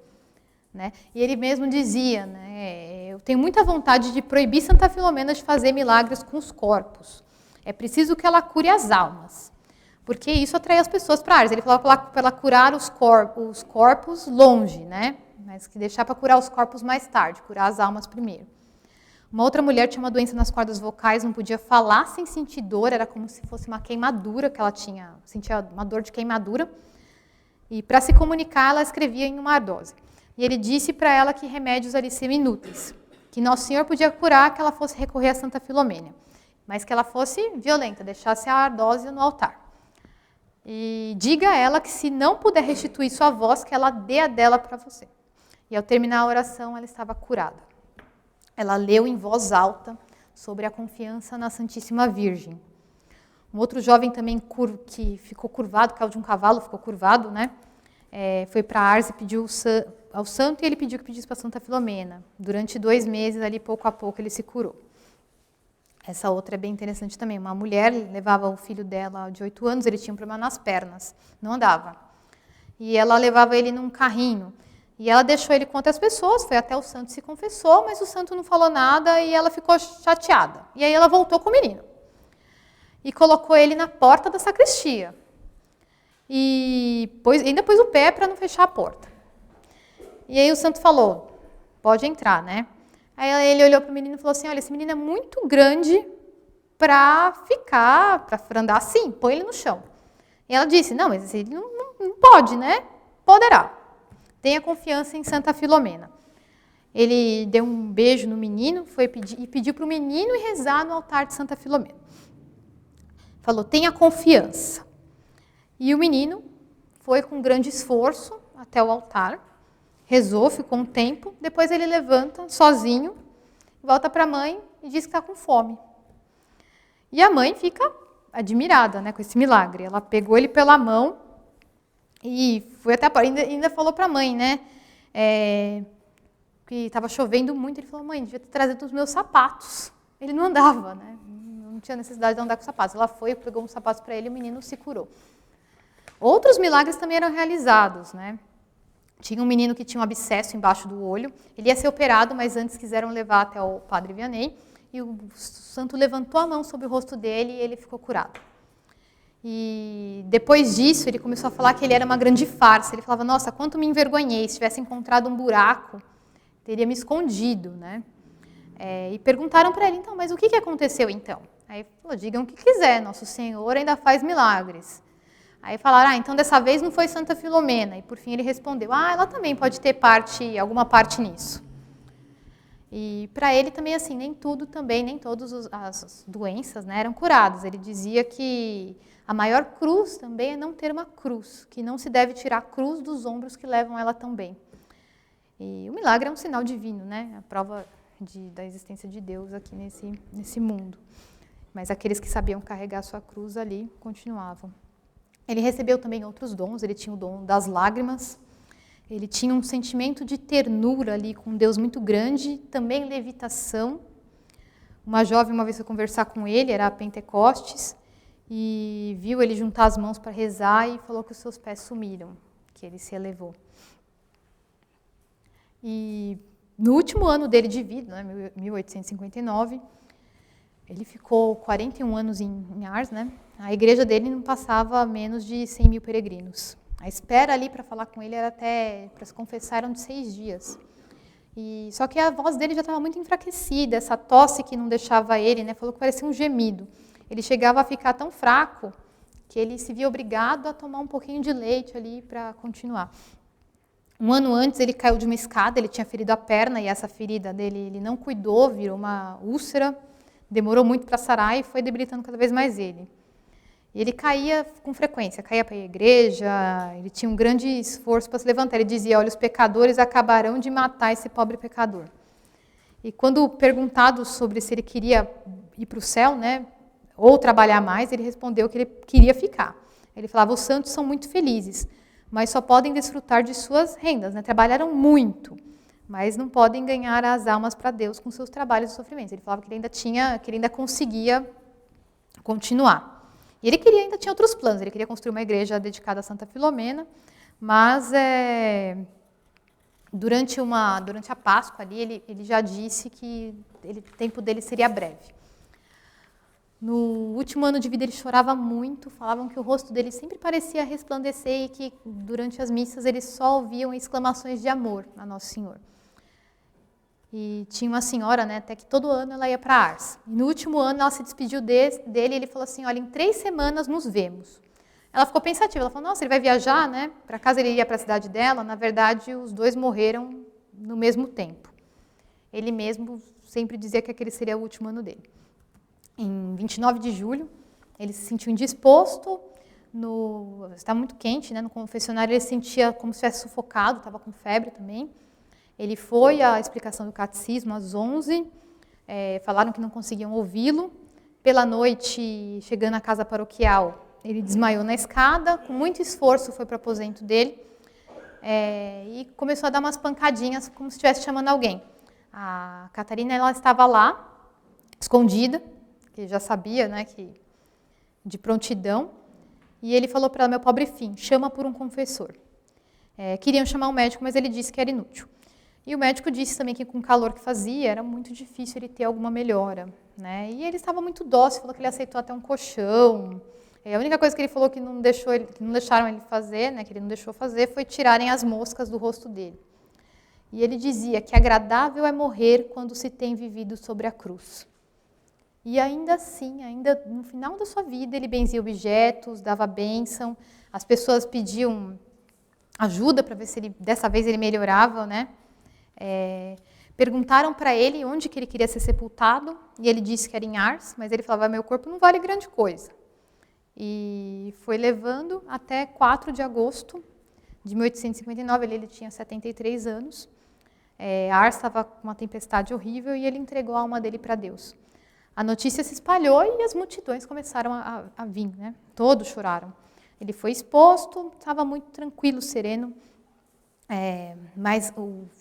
Né? E ele mesmo dizia, né, eu tenho muita vontade de proibir Santa Filomena de fazer milagres com os corpos. É preciso que ela cure as almas. Porque isso atrai as pessoas para a Ars. Ele falava para ela curar os corpos longe, né? Mas que deixar para curar os corpos mais tarde, curar as almas primeiro. Uma outra mulher tinha uma doença nas cordas vocais, não podia falar sem sentir dor, era como se fosse uma queimadura que ela tinha, sentia uma dor de queimadura. E para se comunicar, ela escrevia em uma ardose. E ele disse para ela que remédios ali seriam inúteis, que Nosso Senhor podia curar, que ela fosse recorrer a Santa Filomena, mas que ela fosse violenta, deixasse a ardose no altar. E diga a ela que se não puder restituir sua voz, que ela dê a dela para você. E ao terminar a oração, ela estava curada. Ela leu em voz alta sobre a confiança na Santíssima Virgem. Um outro jovem também que ficou curvado, caiu de um cavalo, ficou curvado, né? Foi para Ars e pediu ao santo e ele pediu que pedisse para Santa Filomena. Durante 2 meses, ali, pouco a pouco, ele se curou. Essa outra é bem interessante também. Uma mulher levava o filho dela de 8 anos, ele tinha um problema nas pernas, não andava. E ela levava ele num carrinho. E ela deixou ele com outras pessoas, foi até o santo, se confessou, mas o santo não falou nada e ela ficou chateada. E aí ela voltou com o menino. E colocou ele na porta da sacristia. E ainda pôs o pé para não fechar a porta. E aí o santo falou, pode entrar, né? Aí ele olhou para o menino e falou assim, olha, esse menino é muito grande para andar assim, põe ele no chão. E ela disse, não, mas ele não pode, né? Poderá. Tenha confiança em Santa Filomena. Ele deu um beijo no menino, pediu para o menino ir rezar no altar de Santa Filomena. Falou, tenha confiança. E o menino foi com grande esforço até o altar, rezou, ficou um tempo, depois ele levanta sozinho, volta para a mãe e diz que está com fome. E a mãe fica admirada, né, com esse milagre. Ela pegou ele pela mão e foi até ainda falou para a mãe, né, que estava chovendo muito. Ele falou, mãe, devia ter trazido os meus sapatos. Ele não andava, né, não tinha necessidade de andar com sapatos. Ela foi, pegou uns sapatos para ele e o menino se curou. Outros milagres também eram realizados, né? Tinha um menino que tinha um abscesso embaixo do olho. Ele ia ser operado, mas antes quiseram levar até o padre Vianney. E o santo levantou a mão sobre o rosto dele e ele ficou curado. E depois disso, ele começou a falar que ele era uma grande farsa. Ele falava, nossa, quanto me envergonhei. Se tivesse encontrado um buraco, teria me escondido, né? E perguntaram para ele, então, mas o que aconteceu então? Aí ele falou, digam o que quiser, Nosso Senhor ainda faz milagres. Aí falaram, então dessa vez não foi Santa Filomena. E por fim ele respondeu, ela também pode ter alguma parte nisso. E para ele também, assim, nem todas as doenças, né, eram curadas. Ele dizia que a maior cruz também é não ter uma cruz, que não se deve tirar a cruz dos ombros que levam ela tão bem. E o milagre é um sinal divino, né, a prova da existência de Deus aqui nesse mundo. Mas aqueles que sabiam carregar a sua cruz ali continuavam. Ele recebeu também outros dons, ele tinha o dom das lágrimas, ele tinha um sentimento de ternura ali com Deus muito grande, também levitação. Uma jovem uma vez foi conversar com ele, era Pentecostes, e viu ele juntar as mãos para rezar e falou que os seus pés sumiram, que ele se elevou. E no último ano dele de vida, né, 1859, ele ficou 41 anos em Ars, né? A igreja dele não passava menos de 100 mil peregrinos. A espera ali para falar com ele era para se confessar, eram de 6 dias. Só que a voz dele já estava muito enfraquecida, essa tosse que não deixava ele, né? Falou que parecia um gemido. Ele chegava a ficar tão fraco que ele se via obrigado a tomar um pouquinho de leite ali para continuar. Um ano antes ele caiu de uma escada, ele tinha ferido a perna e essa ferida dele ele não cuidou, virou uma úlcera. Demorou muito para sarar e foi debilitando cada vez mais ele. E ele caía com frequência, caía para a igreja, ele tinha um grande esforço para se levantar. Ele dizia, olha, os pecadores acabarão de matar esse pobre pecador. E quando perguntado sobre se ele queria ir para o céu, né, ou trabalhar mais, ele respondeu que ele queria ficar. Ele falava, os santos são muito felizes, mas só podem desfrutar de suas rendas, né? Trabalharam muito, mas não podem ganhar as almas para Deus com seus trabalhos e sofrimentos. Ele falava que ele ainda conseguia continuar. E ele ainda tinha outros planos, ele queria construir uma igreja dedicada a Santa Filomena, mas durante a Páscoa ali, ele já disse que o tempo dele seria breve. No último ano de vida ele chorava muito, falavam que o rosto dele sempre parecia resplandecer e que durante as missas eles só ouviam exclamações de amor a Nosso Senhor. E tinha uma senhora, né, até que todo ano ela ia para Ars. E no último ano ela se despediu dele e ele falou assim, olha, em 3 semanas nos vemos. Ela ficou pensativa, ela falou, nossa, ele vai viajar, né? Para casa ele ia para a cidade dela. Na verdade, os dois morreram no mesmo tempo. Ele mesmo sempre dizia que aquele seria o último ano dele. Em 29 de julho, ele se sentiu indisposto, estava muito quente, né? No confessionário ele se sentia como se estivesse sufocado, estava com febre também. Ele foi à explicação do catecismo às 11, falaram que não conseguiam ouvi-lo. Pela noite, chegando à casa paroquial, ele desmaiou na escada, com muito esforço foi para o aposento dele e começou a dar umas pancadinhas como se estivesse chamando alguém. A Catarina ela estava lá, escondida, porque já sabia, né, que de prontidão. E ele falou para ela, meu pobre fim, chama por um confessor. Queriam chamar um médico, mas ele disse que era inútil. E o médico disse também que com o calor que fazia, era muito difícil ele ter alguma melhora, né? E ele estava muito dócil, falou que ele aceitou até um colchão. A única coisa que ele falou que não deixaram ele fazer, né, que ele não deixou fazer, foi tirarem as moscas do rosto dele. E ele dizia que agradável é morrer quando se tem vivido sobre a cruz. E ainda assim, ainda no final da sua vida, ele benzia objetos, dava bênção, as pessoas pediam ajuda para ver se dessa vez ele melhorava, né? Perguntaram para ele onde que ele queria ser sepultado, e ele disse que era em Ars, mas ele falava, meu corpo não vale grande coisa. E foi levando até 4 de agosto de 1859, ele tinha 73 anos, Ars estava com uma tempestade horrível e ele entregou a alma dele para Deus. A notícia se espalhou e as multidões começaram a vir, né? Todos choraram. Ele foi exposto, estava muito tranquilo, sereno, mas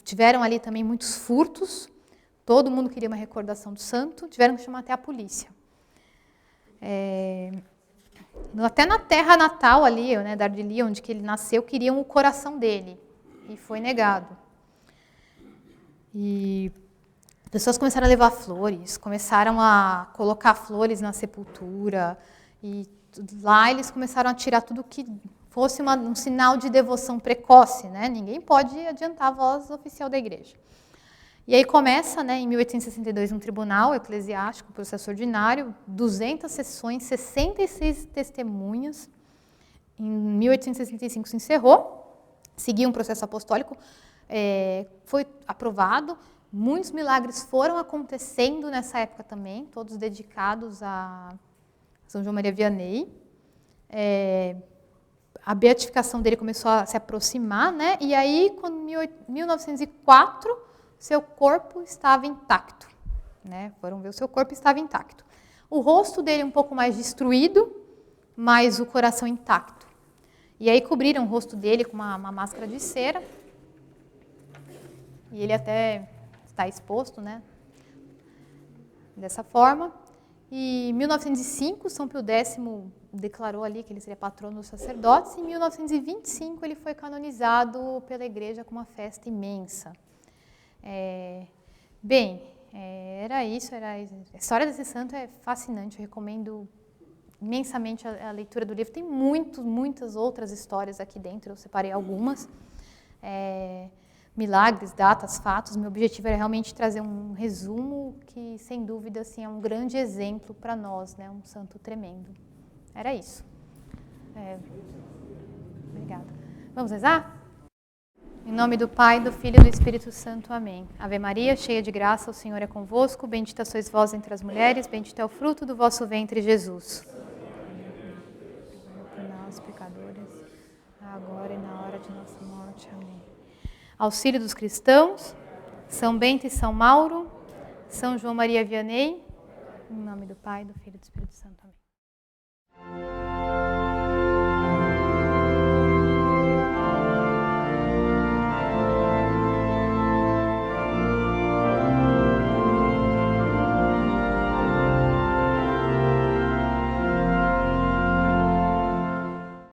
tiveram ali também muitos furtos, todo mundo queria uma recordação do santo, tiveram que chamar até a polícia. Até na terra natal ali, né, da Ardili, onde que ele nasceu, queriam o coração dele, e foi negado. E pessoas começaram a levar flores, começaram a colocar flores na sepultura, e lá eles começaram a tirar tudo que fosse um sinal de devoção precoce, né? Ninguém pode adiantar a voz oficial da igreja. E aí começa, né, em 1862, um tribunal eclesiástico, processo ordinário, 200 sessões, 66 testemunhas. Em 1865 se encerrou, seguiu um processo apostólico, foi aprovado. Muitos milagres foram acontecendo nessa época também, todos dedicados a São João Maria Vianney. A beatificação dele começou a se aproximar, né? E aí, quando em 1904, seu corpo estava intacto, né? Foram ver, o seu corpo estava intacto. O rosto dele um pouco mais destruído, mas o coração intacto. E aí cobriram o rosto dele com uma máscara de cera. E ele até está exposto, né? Dessa forma. E em 1905, São Pio X declarou ali que ele seria patrono dos sacerdotes. E em 1925, ele foi canonizado pela igreja com uma festa imensa. Era isso. A história desse santo é fascinante. Eu recomendo imensamente a leitura do livro. Tem muitas outras histórias aqui dentro. Eu separei algumas. Milagres, datas, fatos. Meu objetivo era realmente trazer um resumo que, sem dúvida, assim, é um grande exemplo para nós, né? Um santo tremendo. Era isso. Obrigada. Vamos rezar? Em nome do Pai, do Filho e do Espírito Santo. Amém. Ave Maria, cheia de graça, o Senhor é convosco. Bendita sois vós entre as mulheres, bendito é o fruto do vosso ventre, Jesus. Por nós, pecadores, agora e na hora de nossa morte. Amém. Auxílio dos cristãos, São Bento e São Mauro, São João Maria Vianney, em nome do Pai, do Filho e do Espírito Santo. Amém.